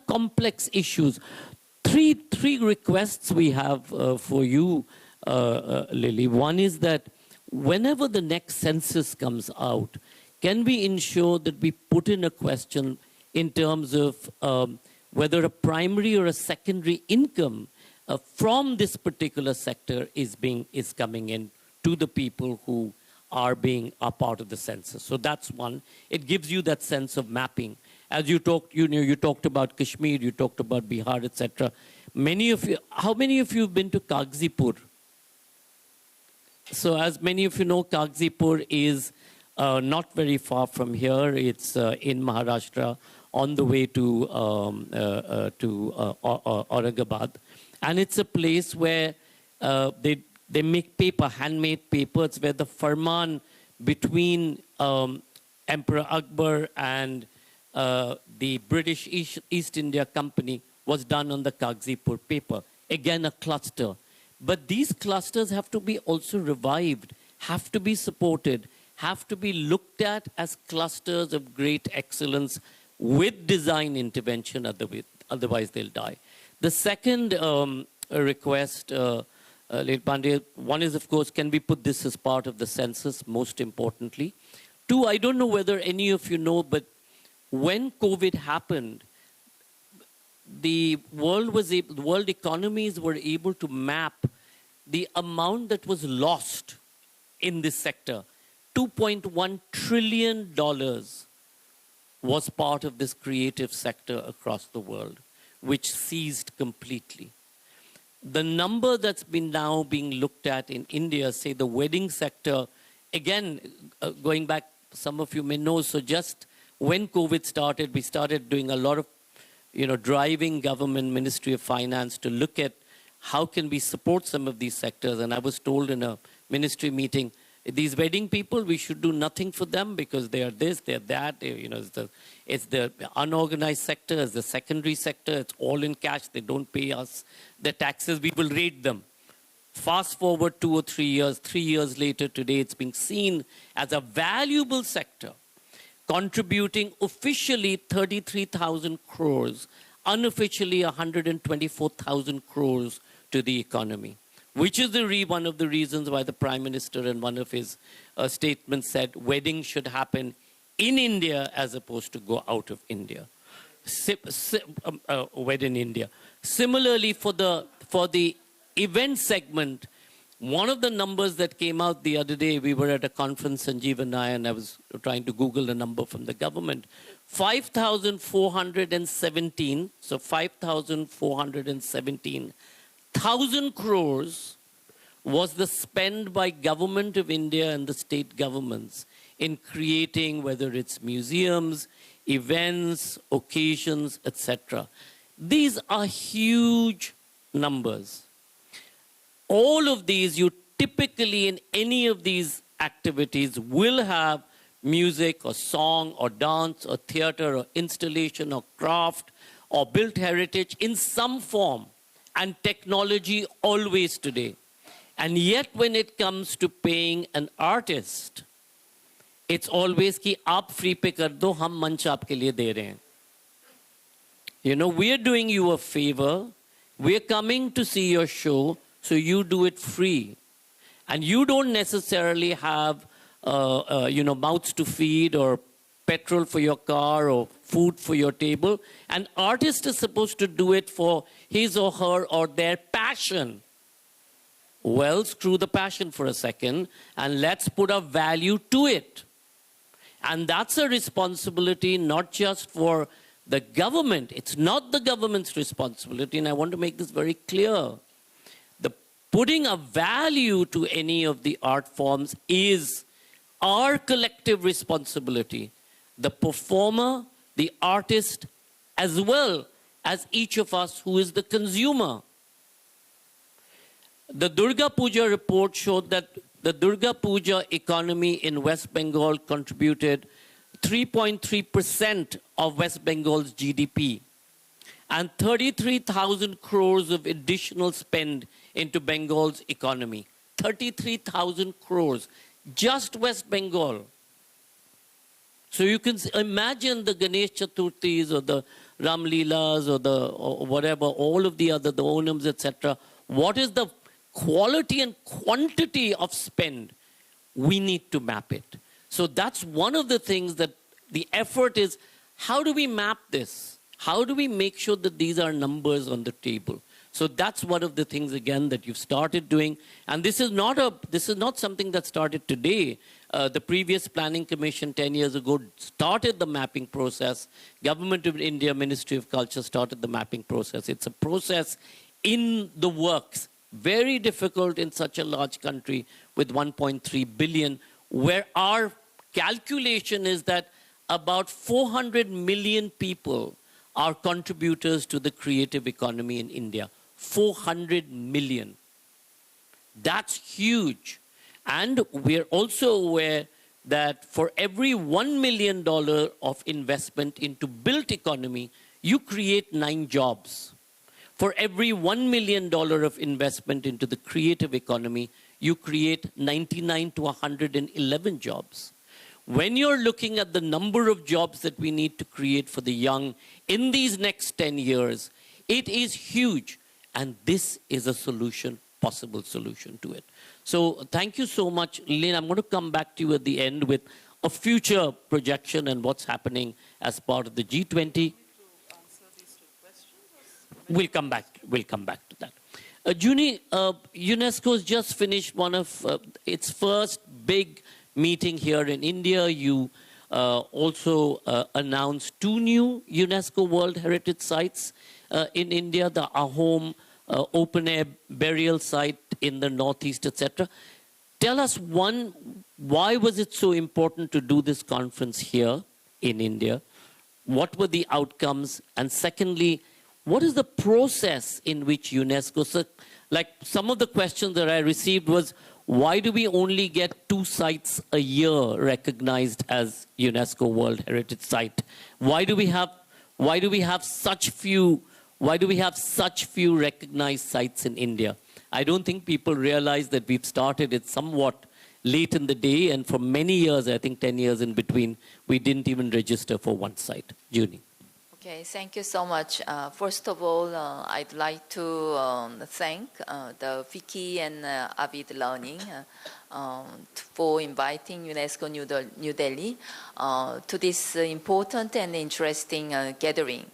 complex issues. Three requests we have for you, Lily. One is that whenever the next census comes out, can we ensure that we put in a question in terms of whether a primary or a secondary income from this particular sector is coming in to the people who are part of the census. So that's one. It gives you that sense of mapping. As you talked, you talked about Kashmir, you talked about Bihar, etc. Many of you, how many of you have been to Kagzipur? So as many of you know, Kagzipur is not very far from here. It's in Maharashtra, on the way to Aurangabad. And it's a place where they make paper, handmade paper. It's where the farman between Emperor Akbar and the British East India Company was done on the Kagzipur paper. Again, a cluster. But these clusters have to be also revived, have to be supported, have to be looked at as clusters of great excellence with design intervention, otherwise they'll die. The second request, Late Pandey, one is, of course, can we put this as part of the census, most importantly? Two, I don't know whether any of you know, but when COVID happened, the world economies were able to map the amount that was lost in this sector. $2.1 trillion was part of this creative sector across the world, which ceased completely. The number that's been now being looked at in India, say the wedding sector, again, going back, some of you may know, so just when COVID started, we started doing a lot of, driving government, Ministry of Finance to look at how can we support some of these sectors. And I was told in a ministry meeting, these wedding people, we should do nothing for them because they are this, they are that. It's the unorganized sector, it's the secondary sector, it's all in cash. They don't pay us the taxes, we will raid them. Fast forward 2 or 3 years, 3 years later, today it's being seen as a valuable sector, contributing officially 33,000 crores, unofficially 124,000 crores to the economy, which is one of the reasons why the Prime Minister in one of his statements said weddings should happen in India as opposed to go out of India. Wed in India. Similarly, for the event segment, one of the numbers that came out the other day, we were at a conference, Sanjeev and I was trying to Google a number from the government. 5,417, so 5,417,000 crores was the spend by government of India and the state governments in creating, whether it's museums, events, occasions, etc. These are huge numbers. All of these, you typically in any of these activities will have music or song or dance or theater or installation or craft or built heritage in some form, and technology always today. And yet when it comes to paying an artist, it's always ki aap free pe kar do, hum manch aapke liye de rahe hain. We're doing you a favor. We're coming to see your show, so you do it free. And you don't necessarily have mouths to feed or petrol for your car or food for your table. An artist is supposed to do it for his or her or their passion. Well, screw the passion for a second and let's put a value to it. And that's a responsibility not just for the government. It's not the government's responsibility, and I want to make this very clear. Putting a value to any of the art forms is our collective responsibility. The performer, the artist, as well as each of us who is the consumer. The Durga Puja report showed that the Durga Puja economy in West Bengal contributed 3.3% of West Bengal's GDP. and 33,000 crores of additional spend into Bengal's economy. 33,000 crores, just West Bengal. So you can imagine the Ganesh Chaturthis or the Ram Leelas or whatever, all of the other, the Onams, etc. What is the quality and quantity of spend? We need to map it. So that's one of the things that the effort is, how do we map this? How do we make sure that these are numbers on the table? So that's one of the things, again, that you've started doing. And this is not something that started today. The previous Planning Commission 10 years ago started the mapping process. Government of India, Ministry of Culture started the mapping process. It's a process in the works. Very difficult in such a large country with 1.3 billion, where our calculation is that about 400 million people are contributors to the creative economy in India. 400 million. That's huge. And we're also aware that for every $1 million of investment into built economy, you create 9 jobs. For every $1 million of investment into the creative economy, you create 99 to 111 jobs. When you're looking at the number of jobs that we need to create for the young in these next 10 years, it is huge. And this is a solution, possible solution to it. So thank you so much, Lynn. I'm going to come back to you at the end with a future projection and what's happening as part of the G20. We'll come back to that. Junie, UNESCO's just finished one of its first big meeting here in India. You also announced 2 new UNESCO World Heritage Sites in India, the Ahom open-air burial site in the northeast, etc. Tell us, one, why was it so important to do this conference here in India? What were the outcomes? And secondly, what is the process in which UNESCO, so like some of the questions that I received was, why do we only get 2 sites a year recognized as UNESCO World Heritage Site? Why do we have such few recognized sites in India? I don't think people realize that we've started it somewhat late in the day, and for many years, I think 10 years in between, we didn't even register for 1 site. Junie. Okay, thank you so much. First of all, I'd like to thank the Vicky and Avid Learning for inviting UNESCO New Delhi to this important and interesting gathering.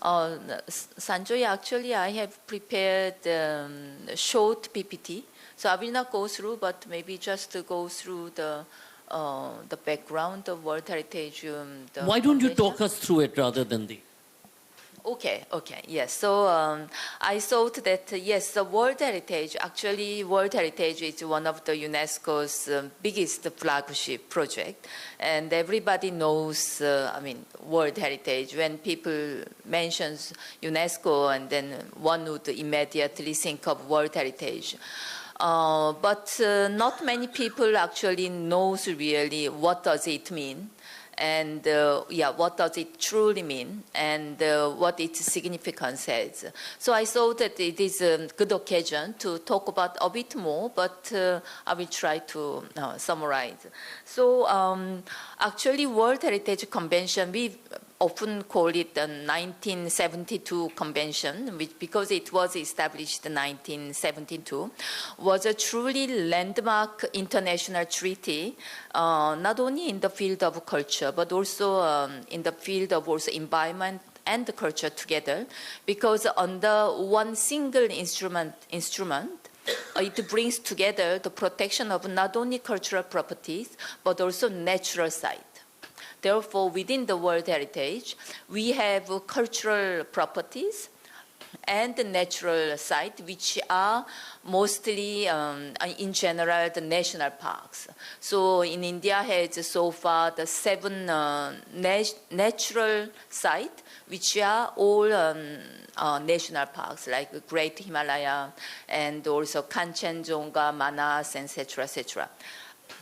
Sanjoy, actually, I have prepared a short PPT, so I will not go through, but maybe just to go through the background of World Heritage. Why don't you talk us through it rather than the... Okay, yes. So I thought that, yes, the World Heritage, actually World Heritage is one of the UNESCO's biggest flagship project. And everybody knows, World Heritage. When people mentions UNESCO, and then one would immediately think of World Heritage. But not many people actually knows really what does it mean. And what does it truly mean, and what its significance is. So I thought that it is a good occasion to talk about a bit more, but I will try to summarize. So actually, World Heritage Convention, we often call it the 1972 convention, which, because it was established in 1972, was a truly landmark international treaty, not only in the field of culture, but also in the field of also environment and the culture together, because under one single instrument, it brings together the protection of not only cultural properties, but also natural sites. Therefore, within the World Heritage, we have cultural properties and the natural sites, which are mostly, in general, the national parks. So in India has so far the 7 natural sites, which are all national parks, like Great Himalaya, and also Kanchenjunga, Manas, etc., etc.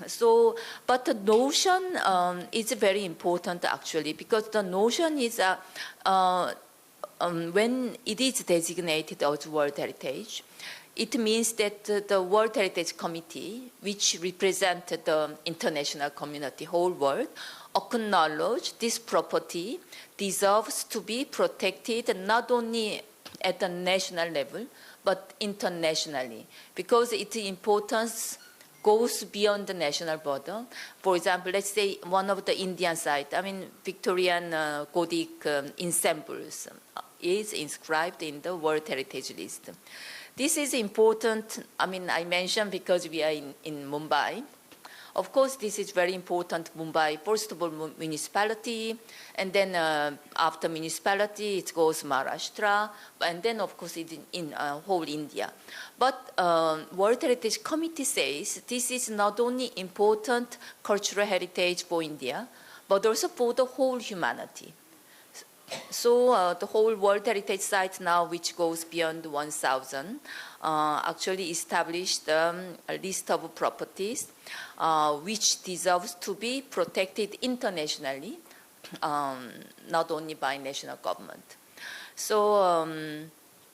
So, but the notion is very important actually, because the notion is when it is designated as World Heritage, it means that the World Heritage Committee, which represents the international community, whole world, acknowledge this property deserves to be protected not only at the national level, but internationally, because its importance goes beyond the national border. For example, let's say one of the Indian sites, Victorian Gothic ensembles is inscribed in the World Heritage List. This is important, I mentioned because we are in Mumbai. Of course, this is very important, Mumbai, first of all, municipality, and then after municipality, it goes Maharashtra, and then, of course, it's in whole India. But World Heritage Committee says this is not only important cultural heritage for India, but also for the whole humanity. So the whole World Heritage Site now, which goes beyond 1,000, actually established a list of properties which deserves to be protected internationally, not only by national government. So.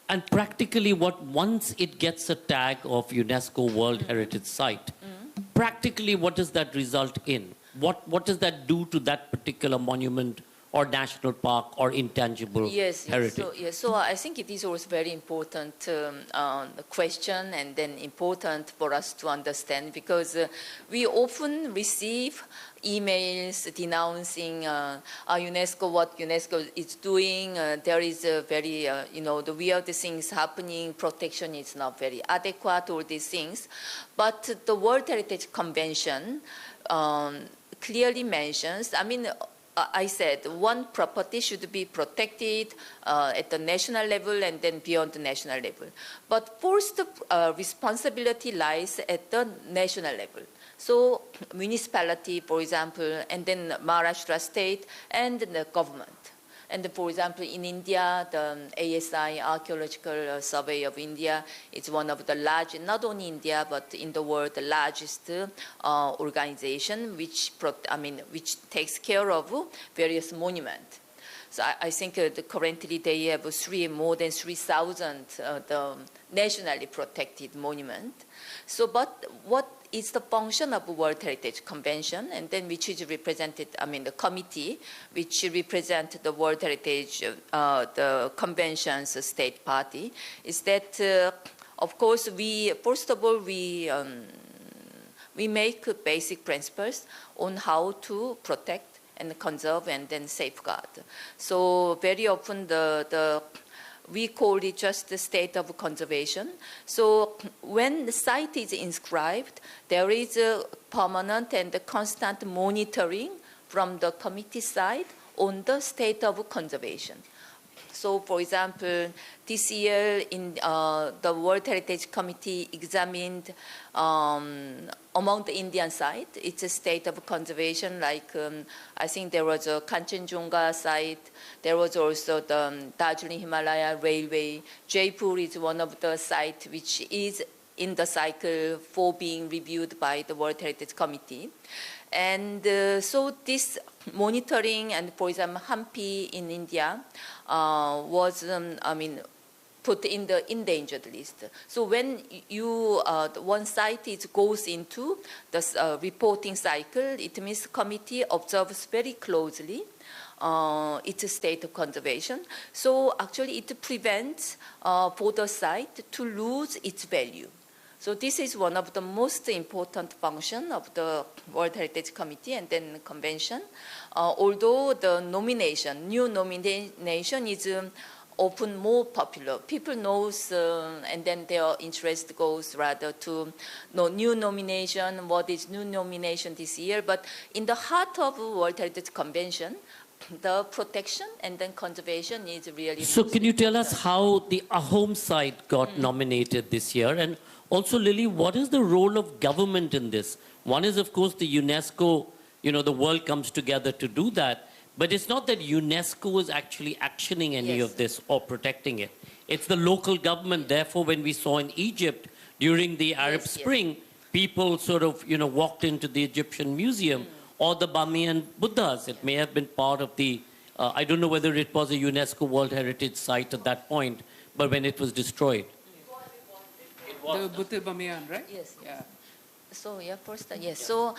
And practically, once it gets a tag of UNESCO World Heritage Site, practically what does that result in? What does that do to that particular monument or national park or intangible heritage? So I think it is also very important question, and then important for us to understand, because we often receive emails denouncing UNESCO, what UNESCO is doing. There is a very, the weird things happening, protection is not very adequate, all these things. But the World Heritage Convention clearly mentions, I said one property should be protected at the national level and then beyond the national level. But first, responsibility lies at the national level. So municipality, for example, and then Maharashtra state and the government. And for example, in India, the ASI, Archaeological Survey of India, is one of the largest, not only India, but in the world, the largest organization which takes care of various monuments. So I think currently they have more than 3,000 the nationally protected monuments. So, but what is the function of World Heritage Convention, and then which is represented, the committee, which represents the World Heritage, the convention's state party, is that, of course, first of all, we make basic principles on how to protect and conserve and then safeguard. So very often we call it just the state of conservation. So when the site is inscribed, there is a permanent and constant monitoring from the committee side on the state of conservation. So, for example, this year in the World Heritage Committee examined among the Indian site, it's a state of conservation, like I think there was a Kanchenjunga site, there was also the Darjeeling Himalaya Railway. Jaipur is one of the sites which is in the cycle for being reviewed by the World Heritage Committee. And so this monitoring, and for example, Hampi in India was, put in the endangered list. So when one site goes into the reporting cycle, it means the committee observes very closely its state of conservation. So actually it prevents for the site to lose its value. So this is one of the most important functions of the World Heritage Committee and then Convention. Although the new nomination is often more popular. People knows, and then their interest goes rather to new nomination, what is new nomination this year. But in the heart of World Heritage Convention, the protection and then conservation is really. So can you tell us how the Ahom site got nominated this year? And also, Lily, what is the role of government in this? One is, of course, the UNESCO, the world comes together to do that. But it's not that UNESCO is actually actioning any of this or protecting it. It's the local government. Therefore, when we saw in Egypt during the Arab Spring, people sort of, walked into the Egyptian museum or the Bamiyan Buddhas. It may have been part of the I don't know whether it was a UNESCO World Heritage Site at that point, but when it was destroyed. The Butte Bamiyan, right? Yes. Yeah. So yeah, first yes. So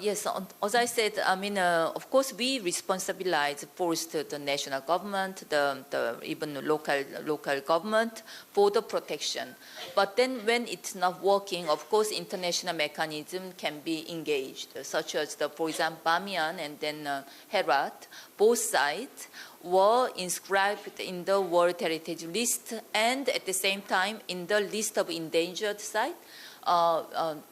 yes, as I said, I mean, of course, we responsibilize first the national government, the even local government for the protection. But then when it's not working, of course, international mechanism can be engaged, such as for example, Bamiyan and then Herat, both sites were inscribed in the World Heritage List and at the same time in the list of endangered sites. On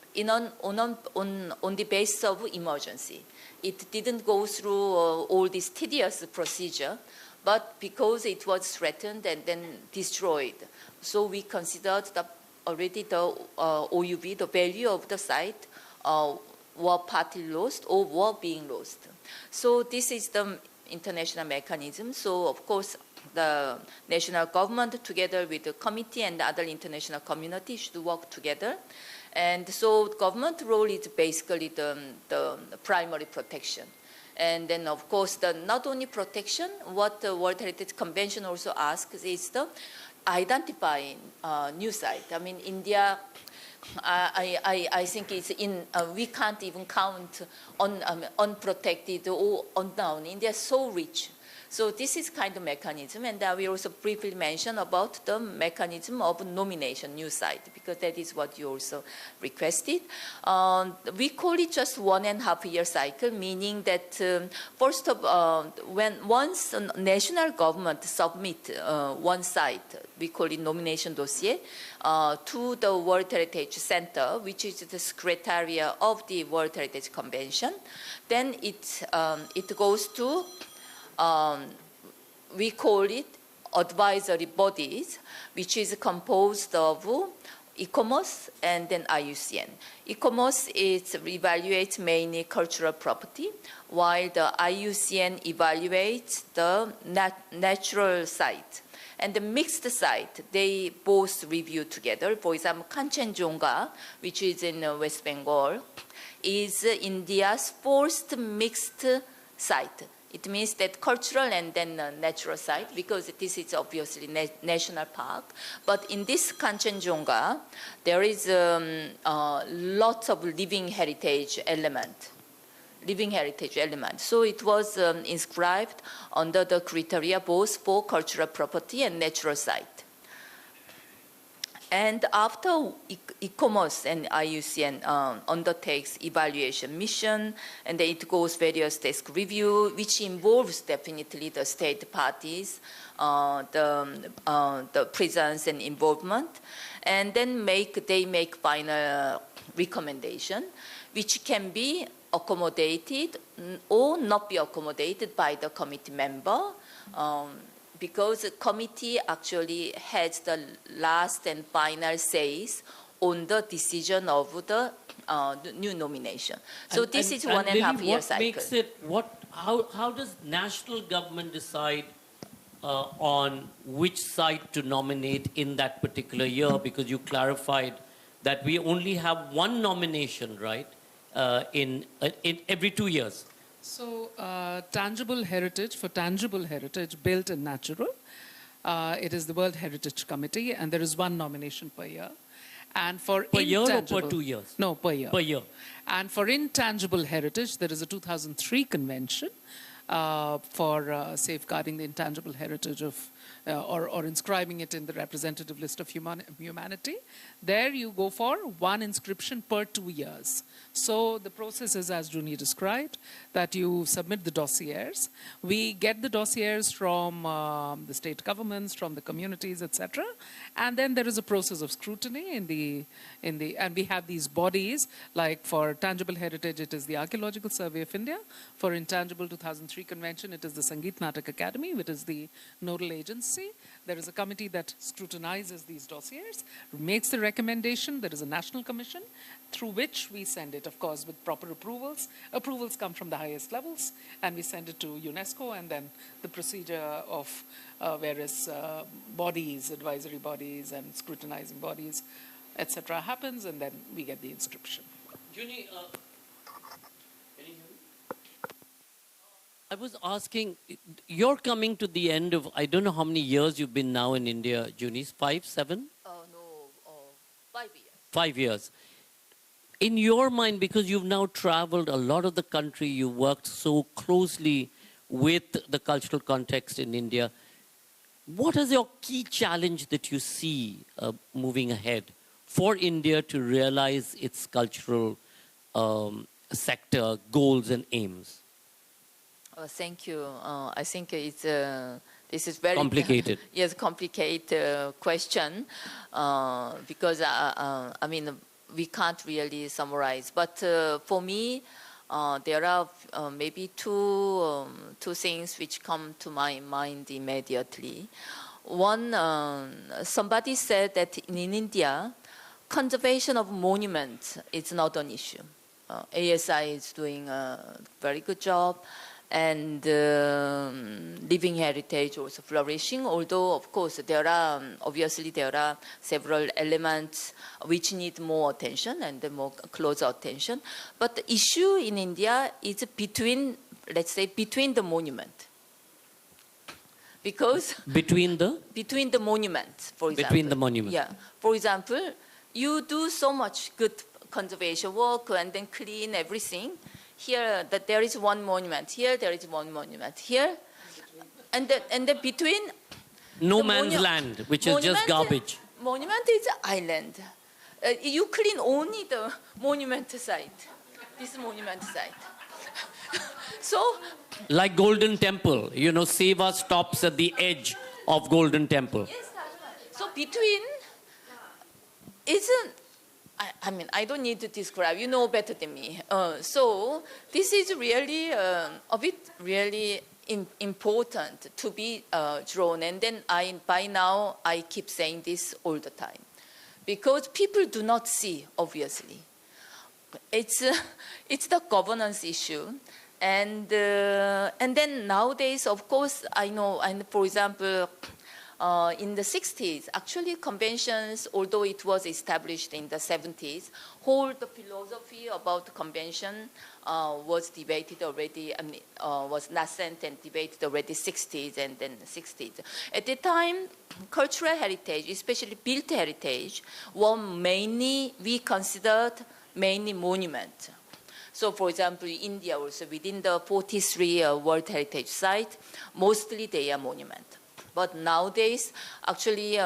the basis of emergency. It didn't go through all this tedious procedure, but because it was threatened and then destroyed. So we considered that already the OUV, the value of the site, were partly lost or were being lost. So this is the international mechanism. So of course, the national government together with the committee and the other international community should work together. And so government role is basically the primary protection. And then, of course, not only protection, what the World Heritage Convention also asks is the identifying new site. I mean, India, I think it's we can't even count on unprotected or unknown. India is so rich. So this is kind of mechanism, and we also briefly mentioned about the mechanism of nomination, new site, because that is what you also requested. We call it just 1.5 year cycle, meaning that first of once a national government submit one site, we call it nomination dossier, to the World Heritage Center, which is the secretariat of the World Heritage Convention, then it goes to we call it advisory bodies, which is composed of ICOMOS and then IUCN. ICOMOS evaluates mainly cultural property, while the IUCN evaluates the natural site. And the mixed site, they both review together. For example, Kanchenjunga, which is in West Bengal, is India's first mixed site. It means that cultural and then natural site, because this is obviously national park. But in this Kanchenjunga, there is lots of living heritage element. So it was inscribed under the criteria both for cultural property and natural site. And after ICOMOS and IUCN undertakes evaluation mission, and then it goes various desk review, which involves definitely the state parties, the presence and involvement, and then they make final recommendation, which can be accommodated or not be accommodated by the committee member. Because the committee actually has the last and final says on the decision of the new nomination. So this is 1.5 year cycle. How does national government decide on which site to nominate in that particular year? Because you clarified that we only have one nomination, right, in every 2 years. So tangible heritage, built and natural, it is the World Heritage Committee, and there is one nomination per year. And for per year or per 2 years? No, per year. Per year. And for intangible heritage, there is a 2003 convention for safeguarding the intangible heritage of, or inscribing it in the representative list of humanity. There you go for one inscription per 2 years. So the process is, as Juni described, that you submit the dossiers. We get the dossiers from the state governments, from the communities, etc. And then there is a process of scrutiny and we have these bodies, like for tangible heritage, it is the Archaeological Survey of India. For intangible 2003 convention, it is the Sangeet Natak Academy, which is the nodal agency. There is a committee that scrutinizes these dossiers, makes the recommendation. There is a national commission through which we send it, of course, with proper approvals. Approvals come from the highest levels, and we send it to UNESCO, and then the procedure of various bodies, advisory bodies and scrutinizing bodies, etc. happens, and then we get the inscription. Juni, I was asking, you're coming to the end of, I don't know how many years you've been now in India, Junice, 5, 7? No, 5 years. 5 years. In your mind, because you've now traveled a lot of the country, you worked so closely with the cultural context in India, what is your key challenge that you see moving ahead for India to realize its cultural sector goals and aims? Thank you. I think this is very Complicated. Yes, complicated question because I mean we can't really summarize. But for me, there are maybe two things which come to my mind immediately. One, somebody said that in India, conservation of monuments is not an issue. ASI is doing a very good job, and living heritage also flourishing, although of course there are several elements which need more attention and more closer attention. But the issue in India is between, let's say, between the monument. Because between the monuments, for example. Between the monuments. Yeah. For example, you do so much good conservation work and then clean everything. Here, that there is one monument. Here, there is one monument. Here, and then between no man's land, which is just garbage. Monument is an island. You clean only the monument site. This monument site. So, like Golden Temple, you know, Seva stops at the edge of Golden Temple. Yes, that's right. So between isn't. I mean, I don't need to describe. You know better than me. So this is really a bit really important to be drawn. And then by now, I keep saying this all the time. Because people do not see, obviously. It's the governance issue. And then nowadays, of course, I know, and for example, in the 60s, actually conventions, although it was established in the 70s, whole the philosophy about the convention was debated already, was nascent and debated already 60s and then 60s. At the time, cultural heritage, especially built heritage, we considered mainly monument. So, for example, India also, within the 43 World Heritage Site, mostly they are monument. But nowadays, actually,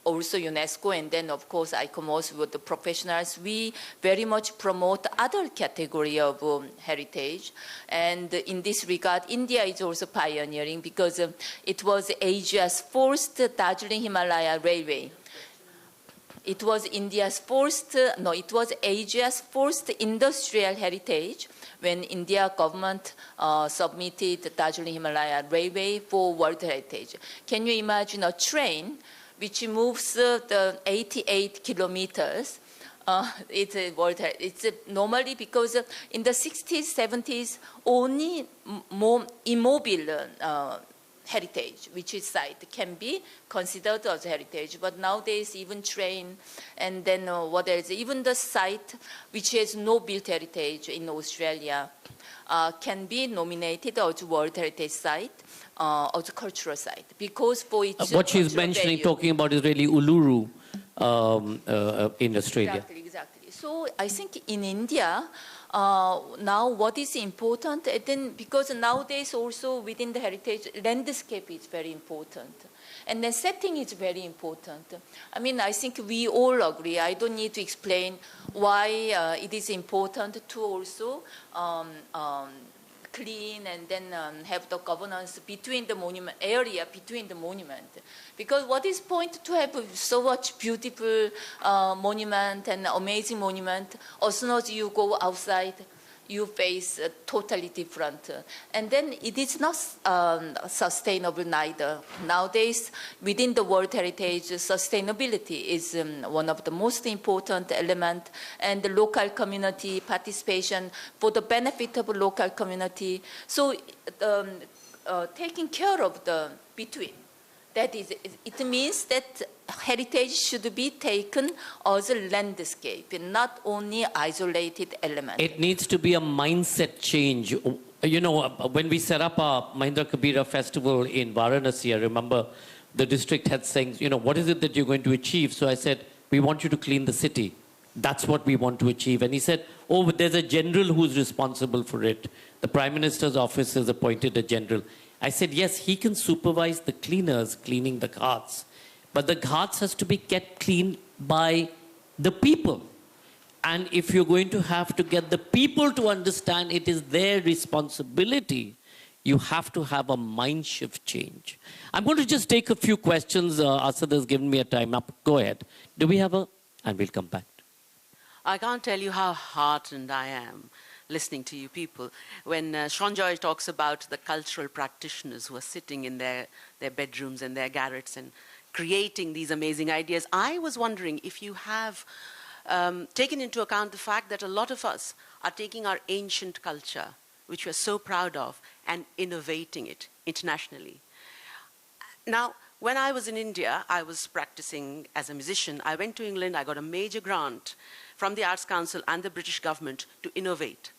also UNESCO, and then, of course, ICOMOS with the professionals, we very much promote other category of heritage. And in this regard, India is also pioneering because it was Asia's first Darjeeling Himalaya Railway. It was Asia's first industrial heritage when India government submitted the Darjeeling Himalaya Railway for World Heritage. Can you imagine a train which moves the 88 kilometers? It's normally because in the 60s, 70s, only more immobile heritage, which is site, can be considered as heritage. But nowadays, even train, and then what else? Even the site, which has no built heritage in Australia, can be nominated as World Heritage Site, as a cultural site, because for its what she's mentioning, talking about is really Uluru in Australia. Exactly. So I think in India, now what is important, and then because nowadays also within the heritage, landscape is very important. And then setting is very important. I mean, I think we all agree. I don't need to explain why it is important to also clean and then have the governance between the monument area, between the monument. Because what is point to have so much beautiful monument and amazing monument, as soon as you go outside, you face totally different. And then it is not sustainable neither. Nowadays, within the World Heritage, sustainability is one of the most important elements, and the local community participation for the benefit of the local community. So taking care of the between. That is, it means that heritage should be taken as a landscape, not only isolated element. It needs to be a mindset change when we set up our Mahindra Kabira festival in Varanasi, I remember the district had saying, what is it that you're going to achieve? So I said, we want you to clean the city. That's what we want to achieve. And he said, oh, but there's a general who's responsible for it. The Prime Minister's office has appointed a general. I said, yes, he can supervise the cleaners cleaning the ghats. But the ghats has to be kept clean by the people. And if you're going to have to get the people to understand it is their responsibility, you have to have a mind shift change. I'm going to just take a few questions. Asad has given me a time up. Go ahead. Do we have a... And we'll come back. I can't tell you how heartened I am listening to you people. When Shonjoy talks about the cultural practitioners who are sitting in their bedrooms and their garrets and creating these amazing ideas, I was wondering if you have taken into account the fact that a lot of us are taking our ancient culture, which we're so proud of, and innovating it internationally. Now, when I was in India, I was practicing as a musician. I went to England, I got a major grant from the Arts Council and the British government to innovate.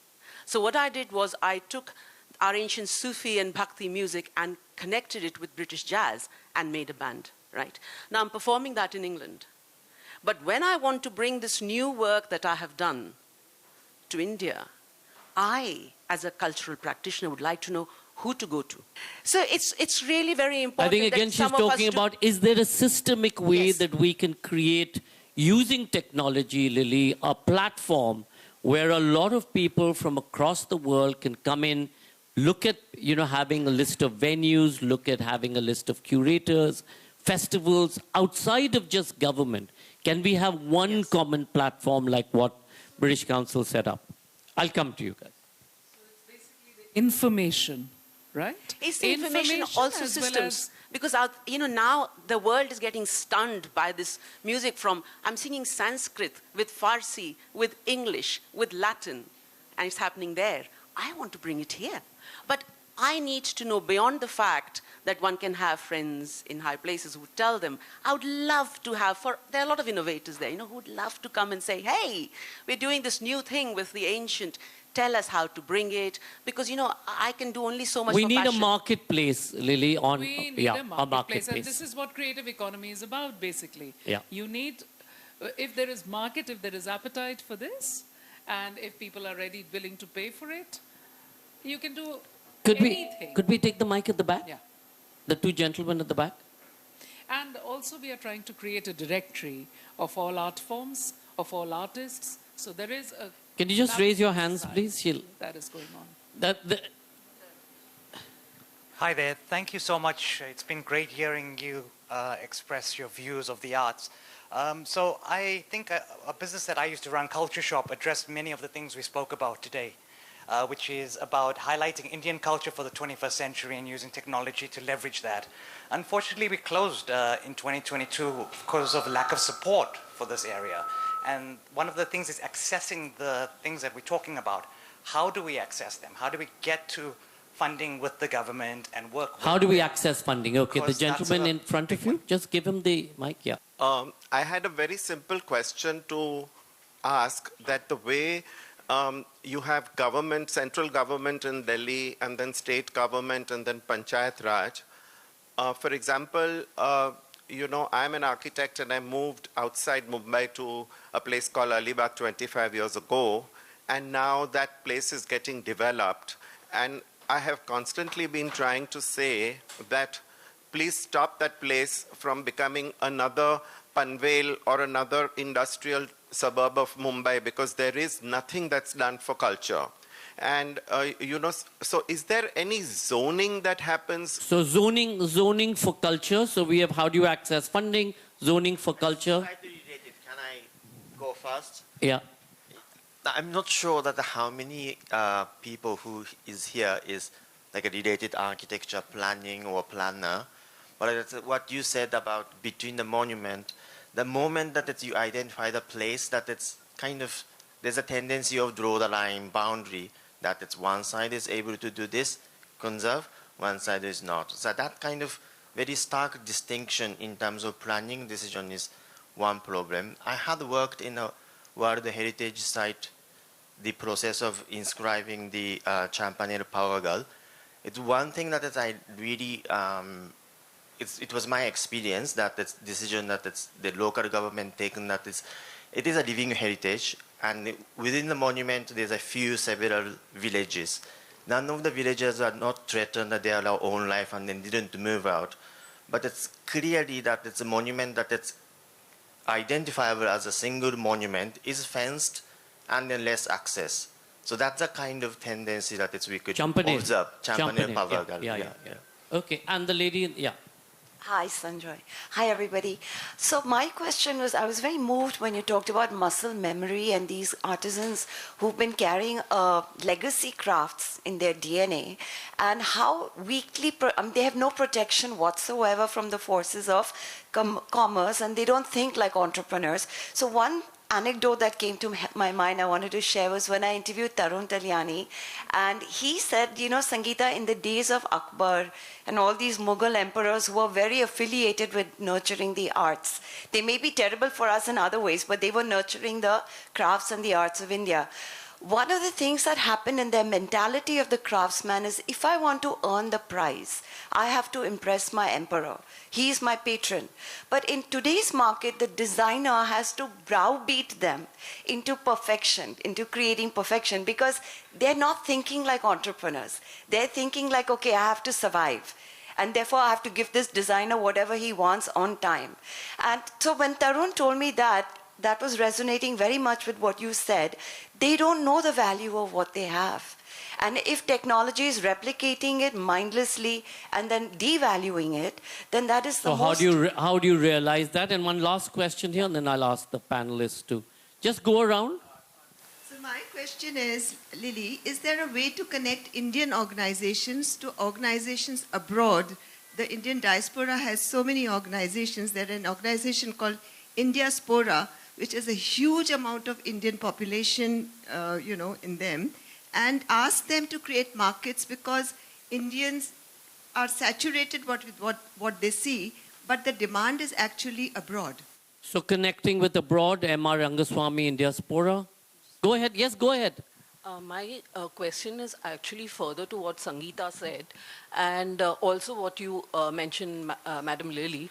So what I did was I took our ancient Sufi and Bhakti music and connected it with British jazz and made a band, right? Now I'm performing that in England. But when I want to bring this new work that I have done to India, I, as a cultural practitioner, would like to know who to go to. So it's really very important. I think again she's talking about, is there a systemic way that we can create, using technology, Lily, a platform where a lot of people from across the world can come in, look at, having a list of venues, look at having a list of curators, festivals outside of just government. Can we have one common platform like what British Council set up? I'll come to you guys. So it's basically the information, right? It's the information also systems. Because now the world is getting stunned by this music from, I'm singing Sanskrit with Farsi, with English, with Latin, and it's happening there. I want to bring it here. But I need to know beyond the fact that one can have friends in high places who tell them, I would love to have, there are a lot of innovators there, who would love to come and say, hey, we're doing this new thing with the ancient. Tell us how to bring it, because I can do only so much. We for need passion. a marketplace, Lily. We need a marketplace, and this is what creative economy is about, basically. Yeah. You need, if there is market, if there is appetite for this, and if people are ready, willing to pay for it, you can do anything. Could we take the mic at the back? Yeah. The two gentlemen at the back. And also, we are trying to create a directory of all art forms, of all artists. So there is a. Can you just raise your hands, please? That is going on. Hi there. Thank you so much. It's been great hearing you express your views of the arts. So I think a business that I used to run, Culture Shop, addressed many of the things we spoke about today, which is about highlighting Indian culture for the 21st century and using technology to leverage that. Unfortunately, we closed in 2022 because of lack of support for this area. And one of the things is accessing the things that we're talking about. How do we access them? How do we get to funding with the government and work with How do we access funding? Okay, the Because gentleman that's a in front of you, just give him the mic, yeah. I had a very simple question to ask, that the way you have government, central government in Delhi, and then state government, and then Panchayat Raj. For example, I'm an architect and I moved outside Mumbai to a place called Alibag 25 years ago, and now that place is getting developed. And I have constantly been trying to say that please stop that place from becoming another Panvel or another industrial suburb of Mumbai, because there is nothing that's done for culture. And, so is there any zoning that happens? So zoning for culture. So we have, how do you access funding? Zoning for culture. Can I go first? Yeah. I'm not sure that how many people who is here is like a related architecture planning or planner. But what you said about between the monument, the moment that you identify the place, that it's kind of, there's a tendency of draw the line boundary, that it's one side is able to do this, conserve, one side is not. So that kind of very stark distinction in terms of planning decision is one problem. I had worked in a World Heritage Site the process of inscribing the Champaner Power Girl, it's one thing that is I really, it was my experience that this decision that it's the local government taken that it is a living heritage, and within the monument there's several villages. None of the villages are not threatened that they are our own life and then didn't move out. But it's clearly that it's a monument that it's identifiable as a single monument, is fenced, and then less access. So that's a kind of tendency that we could observe. Champaner Power Girl. Yeah. Okay, and the lady, yeah. Hi, Sanjoy. Hi, everybody. So my question was, I was very moved when you talked about muscle memory and these artisans who've been carrying legacy crafts in their DNA, and how weakly, they have no protection whatsoever from the forces of commerce, and they don't think like entrepreneurs. So one anecdote that came to my mind I wanted to share was when I interviewed Tarun Talyani, and he said, you know, Sangeeta, in the days of Akbar and all these Mughal emperors who were very affiliated with nurturing the arts, they may be terrible for us in other ways, but they were nurturing the crafts and the arts of India. One of the things that happened in their mentality of the craftsman is, if I want to earn the prize, I have to impress my emperor. He is my patron. But in today's market, the designer has to browbeat them into perfection, into creating perfection, because they're not thinking like entrepreneurs. They're thinking like, okay, I have to survive, and therefore I have to give this designer whatever he wants on time. And so when Tarun told me that was resonating very much with what you said. They don't know the value of what they have. And if technology is replicating it mindlessly and then devaluing it, then that is the most... So how do you realize that? And one last question here, and then I'll ask the panelists to just go around. So my question is, Lily, is there a way to connect Indian organizations to organizations abroad? The Indian diaspora has so many organizations. There's an organization called Diaspora, which is a huge amount of Indian population, in them, and ask them to create markets, because Indians are saturated with what they see, but the demand is actually abroad. So connecting with abroad, M.R. Rangaswamy in Diaspora. Go ahead. Yes, go ahead. My question is actually further to what Sangeeta said, and also what you mentioned, Madam Lily.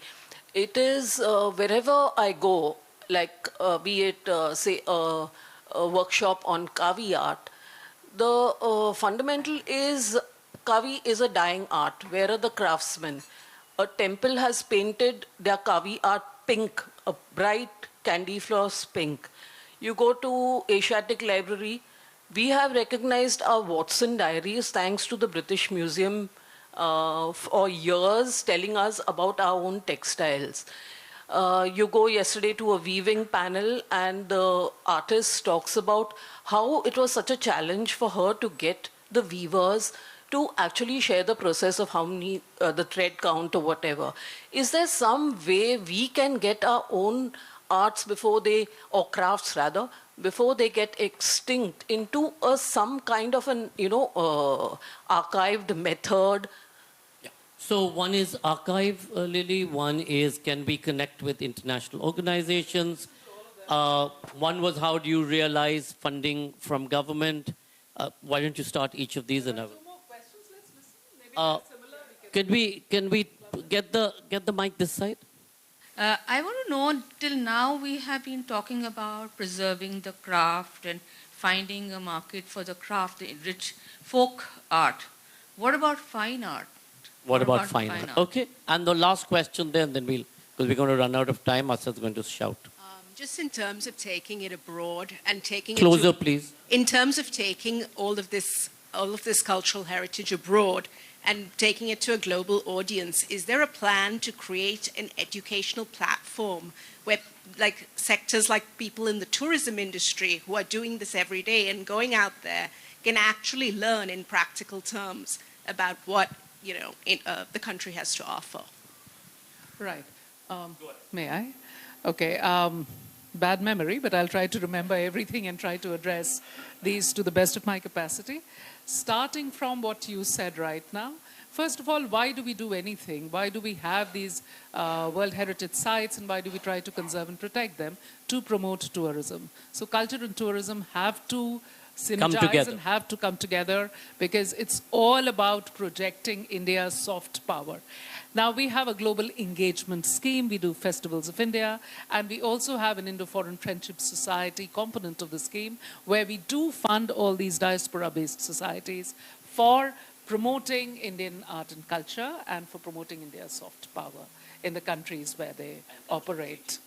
It is wherever I go, like be it, say, a workshop on Kavi art, the fundamental is Kavi is a dying art. Where are the craftsmen? A temple has painted their Kavi art pink, a bright candy floss pink. You go to Asiatic Library, we have recognized our Watson diaries thanks to the British Museum for years, telling us about our own textiles. You go yesterday to a weaving panel, and the artist talks about how it was such a challenge for her to get the weavers to actually share the process of how many, the thread count or whatever. Is there some way we can get our own arts before they, or crafts rather, before they get extinct into some kind of an, archived method? So one is archive, Lily. One is, can we connect with international organizations? One was, how do you realize funding from government? Why don't you start each of these? And can we get the mic this side? I want to know, till now we have been talking about preserving the craft and finding a market for the craft, the rich folk art. What about fine art? What about fine art? Okay, and the last question then we'll, because we're going to run out of time, Asad's going to shout. Just in terms of taking it abroad and taking Closer, it to, please. In terms of taking all of this cultural heritage abroad and taking it to a global audience, is there a plan to create an educational platform where, like, sectors like people in the tourism industry who are doing this every day and going out there can actually learn in practical terms about what the country has to offer? Right. May I? Okay. Bad memory, but I'll try to remember everything and try to address these to the best of my capacity. Starting from what you said right now, first of all, why do we do anything? Why do we have these World Heritage sites, and why do we try to conserve and protect them? To promote tourism. So culture and tourism have to synergize and have to come together, because it's all about projecting India's soft power. Now, we have a global engagement scheme. We do Festivals of India, and we also have an Indo-Foreign Friendship Society component of the scheme, where we do fund all these diaspora-based societies for promoting Indian art and culture and for promoting India's soft power in the countries where they operate.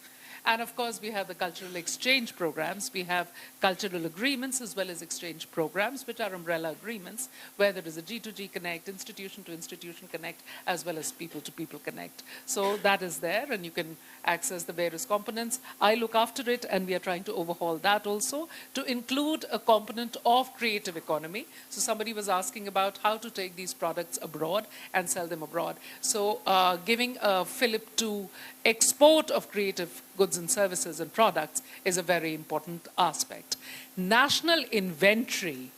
And of course, we have the cultural exchange programs. We have cultural agreements as well as exchange programs, which are umbrella agreements, where there is a G2G connect, institution to institution connect, as well as people to people connect. So that is there, and you can access the various components. I look after it, and we are trying to overhaul that also to include a component of creative economy. So somebody was asking about how to take these products abroad and sell them abroad. So giving a fillip to export of creative goods and services and products is a very important aspect. National inventory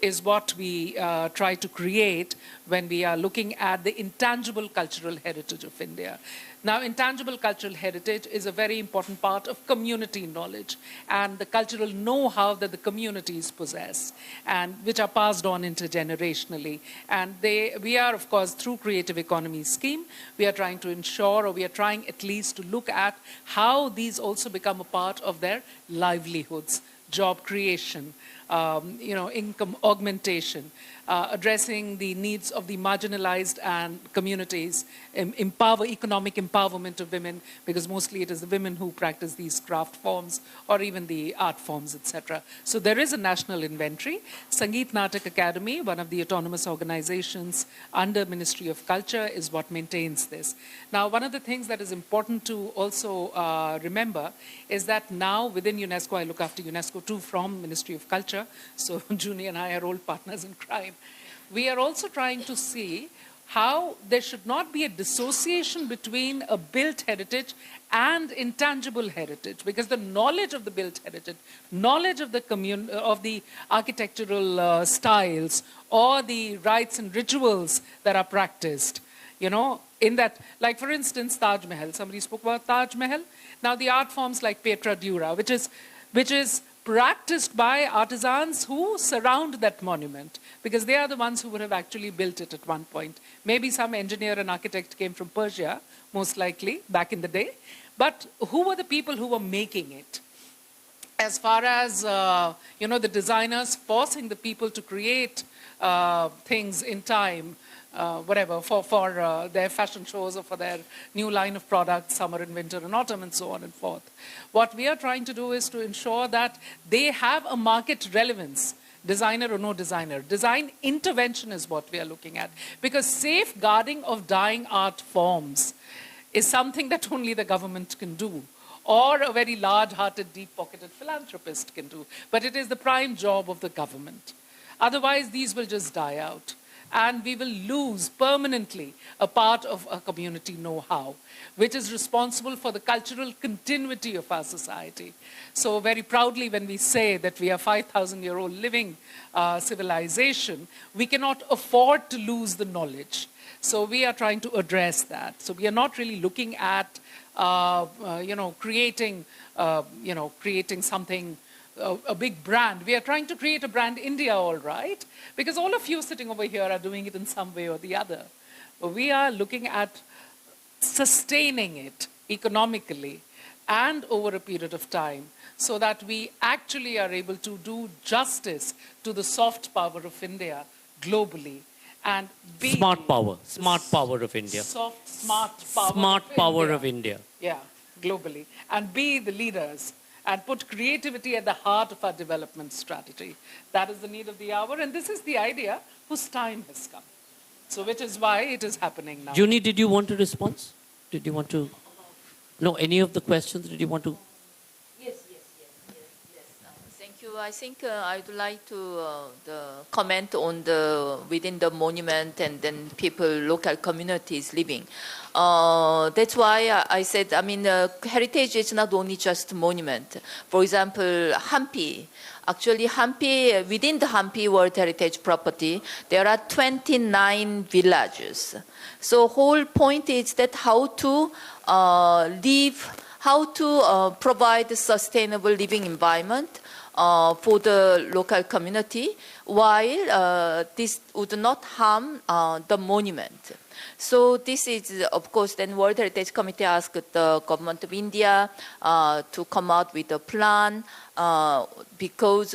is what we try to create when we are looking at the intangible cultural heritage of India. Now, intangible cultural heritage is a very important part of community knowledge and the cultural know-how that the communities possess, and which are passed on intergenerationally. And we are, of course, through Creative Economy Scheme, we are trying to ensure, or we are trying at least to look at how these also become a part of their livelihoods, job creation, income augmentation, addressing the needs of the marginalized and communities, economic empowerment of women, because mostly it is the women who practice these craft forms or even the art forms, etc. So there is a national inventory. Sangeet Natak Academy, one of the autonomous organizations under Ministry of Culture, is what maintains this. Now, one of the things that is important to also remember is that now within UNESCO, I look after UNESCO too from Ministry of Culture, so Junie and I are old partners in crime. We are also trying to see how there should not be a dissociation between a built heritage and intangible heritage, because the knowledge of the built heritage, knowledge of the architectural styles or the rites and rituals that are practiced, in that, like for instance, Taj Mahal. Somebody spoke about Taj Mahal. Now the art forms like Petra Dura, which is practiced by artisans who surround that monument, because they are the ones who would have actually built it at one point. Maybe some engineer and architect came from Persia, most likely, back in the day. But who were the people who were making it? As far as, the designers forcing the people to create things in time, for their fashion shows or for their new line of products, summer and winter and autumn and so on and forth. What we are trying to do is to ensure that they have a market relevance, designer or no designer. Design intervention is what we are looking at, because safeguarding of dying art forms is something that only the government can do, or a very large-hearted, deep-pocketed philanthropist can do. But it is the prime job of the government. Otherwise, these will just die out, and we will lose permanently a part of our community know-how, which is responsible for the cultural continuity of our society. So very proudly, when we say that we are 5,000-year-old living civilization, we cannot afford to lose the knowledge. So we are trying to address that. So we are not really looking at, creating something, a big brand. We are trying to create a brand India, all right? Because all of you sitting over here are doing it in some way or the other. But we are looking at sustaining it economically and over a period of time, so that we actually are able to do justice to the soft power of India globally. And be smart power of India. Soft, smart power of India. Yeah, globally. And be the leaders and put creativity at the heart of our development strategy. That is the need of the hour, and this is the idea whose time has come. So which is why it is happening now. Junie, did you want to respond? Did you want to? No, any of the questions, did you want to? Yes. Thank you. I think I'd like to comment on within the monument and then people, local communities living. That's why I said, heritage is not only just monument. For example, Hampi. Actually, Hampi, within the Hampi World Heritage Property, there are 29 villages. So whole point is that how to live, how to provide a sustainable living environment for the local community while this would not harm the monument. So this is, of course, then World Heritage Committee asked the government of India to come out with a plan because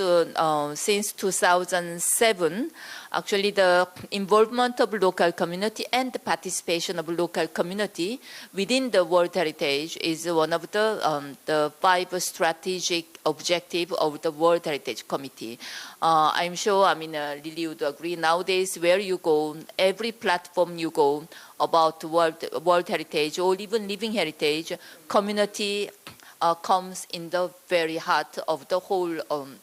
since 2007, actually the involvement of local community and the participation of local community within the World Heritage is one of the 5 strategic objectives of the World Heritage Committee. I'm sure, Lily would agree, nowadays where you go, every platform you go about World Heritage or even Living Heritage, community comes in the very heart of the whole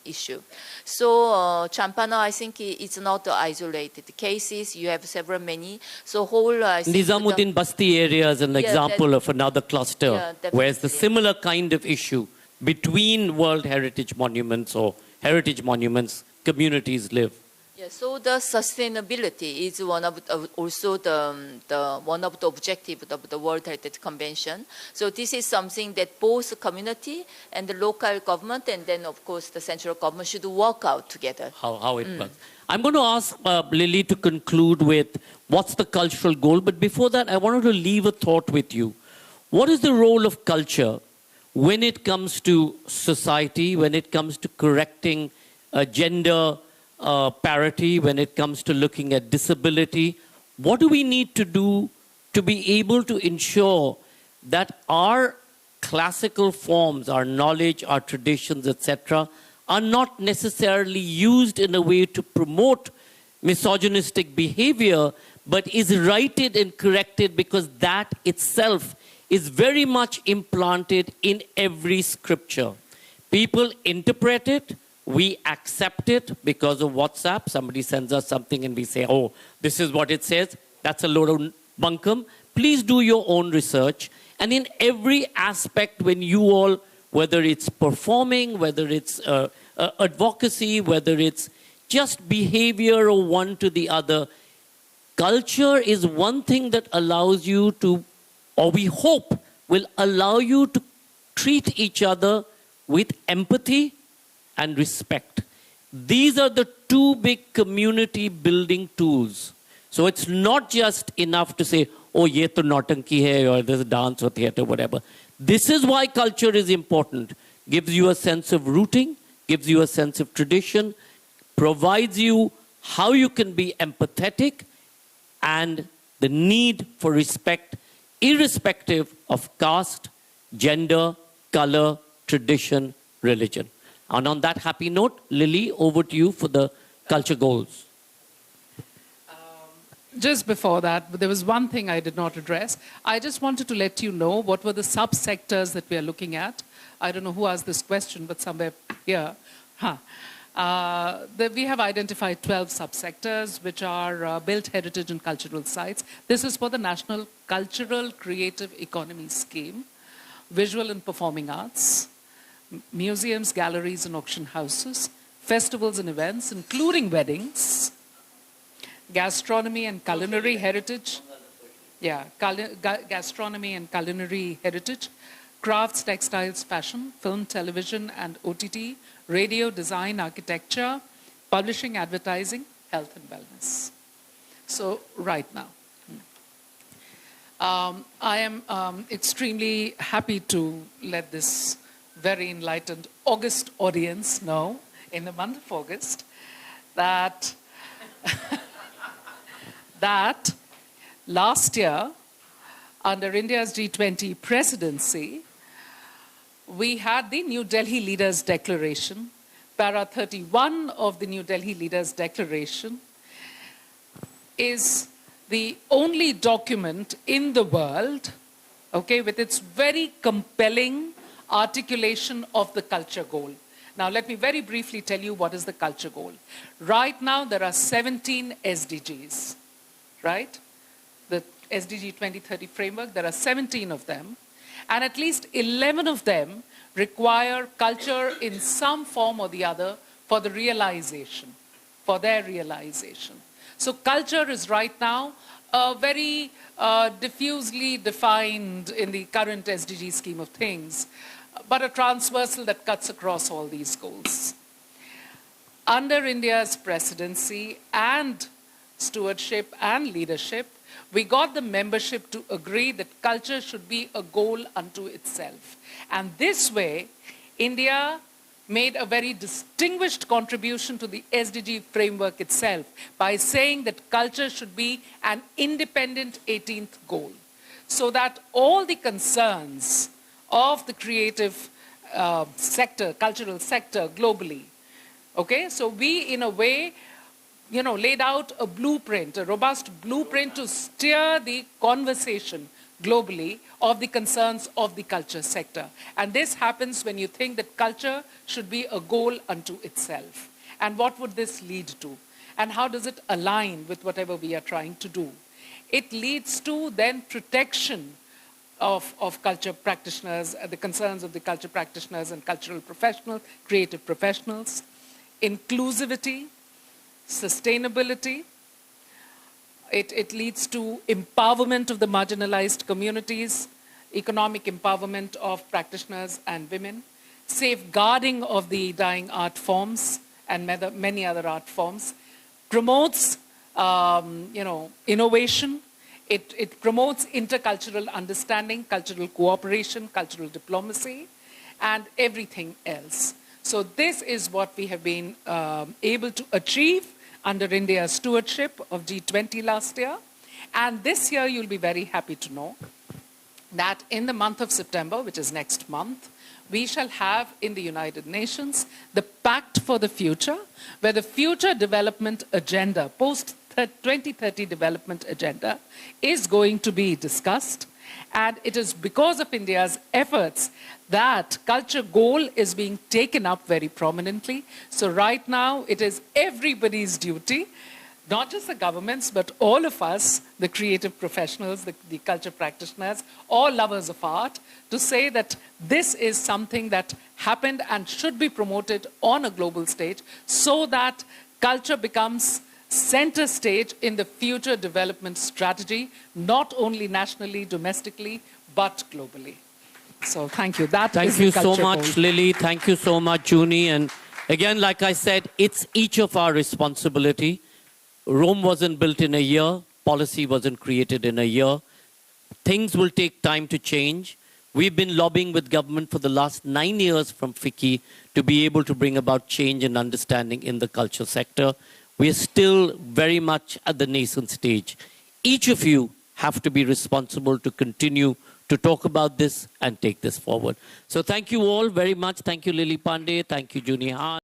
issue. So Champana, I think it's not isolated cases. You have many. So whole Nizamuddin Basti area is an example of another cluster where it's the similar kind of issue between World Heritage Monuments or heritage monuments communities live. Yeah, so the sustainability is one of also one of the objectives of the World Heritage Convention. So this is something that both the community and the local government and then of course the central government should work out together. How it works. I'm going to ask Lily to conclude with what's the cultural goal, but before that I wanted to leave a thought with you. What is the role of culture when it comes to society, when it comes to correcting gender parity, when it comes to looking at disability? What do we need to do to be able to ensure that our classical forms, our knowledge, our traditions, etc., are not necessarily used in a way to promote misogynistic behavior, but is righted and corrected because that itself is very much implanted in every scripture. People interpret it, we accept it because of WhatsApp. Somebody sends us something and we say, oh, this is what it says. That's a load of bunkum. Please do your own research. And in every aspect, when you all, whether it's performing, whether it's advocacy, whether it's just behavior or one to the other, culture is one thing that allows you to, or we hope will allow you to treat each other with empathy and respect. These are the 2 big community building tools. So it's not just enough to say, oh, ye to nautanki hai, or there's a dance or theater, whatever. This is why culture is important. Gives you a sense of rooting, gives you a sense of tradition, provides you how you can be empathetic and the need for respect, irrespective of caste, gender, color, tradition, religion. And on that happy note, Lily, over to you for the culture goals. Just before that, there was one thing I did not address. I just wanted to let you know what were the subsectors that we are looking at. I don't know who asked this question, but somewhere here. We have identified 12 subsectors, which are built heritage and cultural sites. This is for the National Cultural Creative Economy Scheme, visual and performing arts, museums, galleries, and auction houses, festivals and events, including weddings, gastronomy and culinary heritage, gastronomy and culinary heritage, crafts, textiles, fashion, film, television, and OTT, radio, design, architecture, publishing, advertising, health and wellness. So right now, I am extremely happy to let this very enlightened August audience know, in the month of August, that that last year, under India's G20 presidency, we had the New Delhi Leaders' Declaration. Para 31 of the New Delhi Leaders' Declaration is the only document in the world, okay, with its very compelling articulation of the culture goal. Now, let me very briefly tell you what is the culture goal. Right now, there are 17 SDGs, right? The SDG 2030 framework, there are 17 of them, and at least 11 of them require culture in some form or the other for the realization, for their realization. So culture is right now very diffusely defined in the current SDG scheme of things, but a transversal that cuts across all these goals. Under India's presidency and stewardship and leadership, we got the membership to agree that culture should be a goal unto itself. And this way, India made a very distinguished contribution to the SDG framework itself by saying that culture should be an independent 18th goal, so that all the concerns of the creative sector, cultural sector globally, okay, so we in a way, laid out a blueprint, a robust blueprint to steer the conversation globally of the concerns of the culture sector. And this happens when you think that culture should be a goal unto itself. And what would this lead to? And how does it align with whatever we are trying to do? It leads to then protection of culture practitioners, the concerns of the culture practitioners and cultural professionals, creative professionals, inclusivity, sustainability. It leads to empowerment of the marginalized communities, economic empowerment of practitioners and women, safeguarding of the dying art forms and many other art forms, promotes innovation. It promotes intercultural understanding, cultural cooperation, cultural diplomacy, and everything else. So this is what we have been able to achieve under India's stewardship of G20 last year. And this year, you'll be very happy to know that in the month of September, which is next month, we shall have in the United Nations the Pact for the Future, where the future development agenda, post-2030 development agenda, is going to be discussed. And it is because of India's efforts that culture goal is being taken up very prominently. So right now, it is everybody's duty, not just the governments, but all of us, the creative professionals, the culture practitioners, all lovers of art, to say that this is something that happened and should be promoted on a global stage so that culture becomes center stage in the future development strategy, not only nationally, domestically, but globally. So thank you. Thank you so much, Lily. Thank you so much, Juni. And again, like I said, it's each of our responsibility. Rome wasn't built in a year. Policy wasn't created in a year. Things will take time to change. We've been lobbying with government for the last 9 years from FICCI to be able to bring about change and understanding in the culture sector. We are still very much at the nascent stage. Each of you have to be responsible to continue to talk about this and take this forward. So thank you all very much. Thank you, Lily Pandey. Thank you, Juni Han.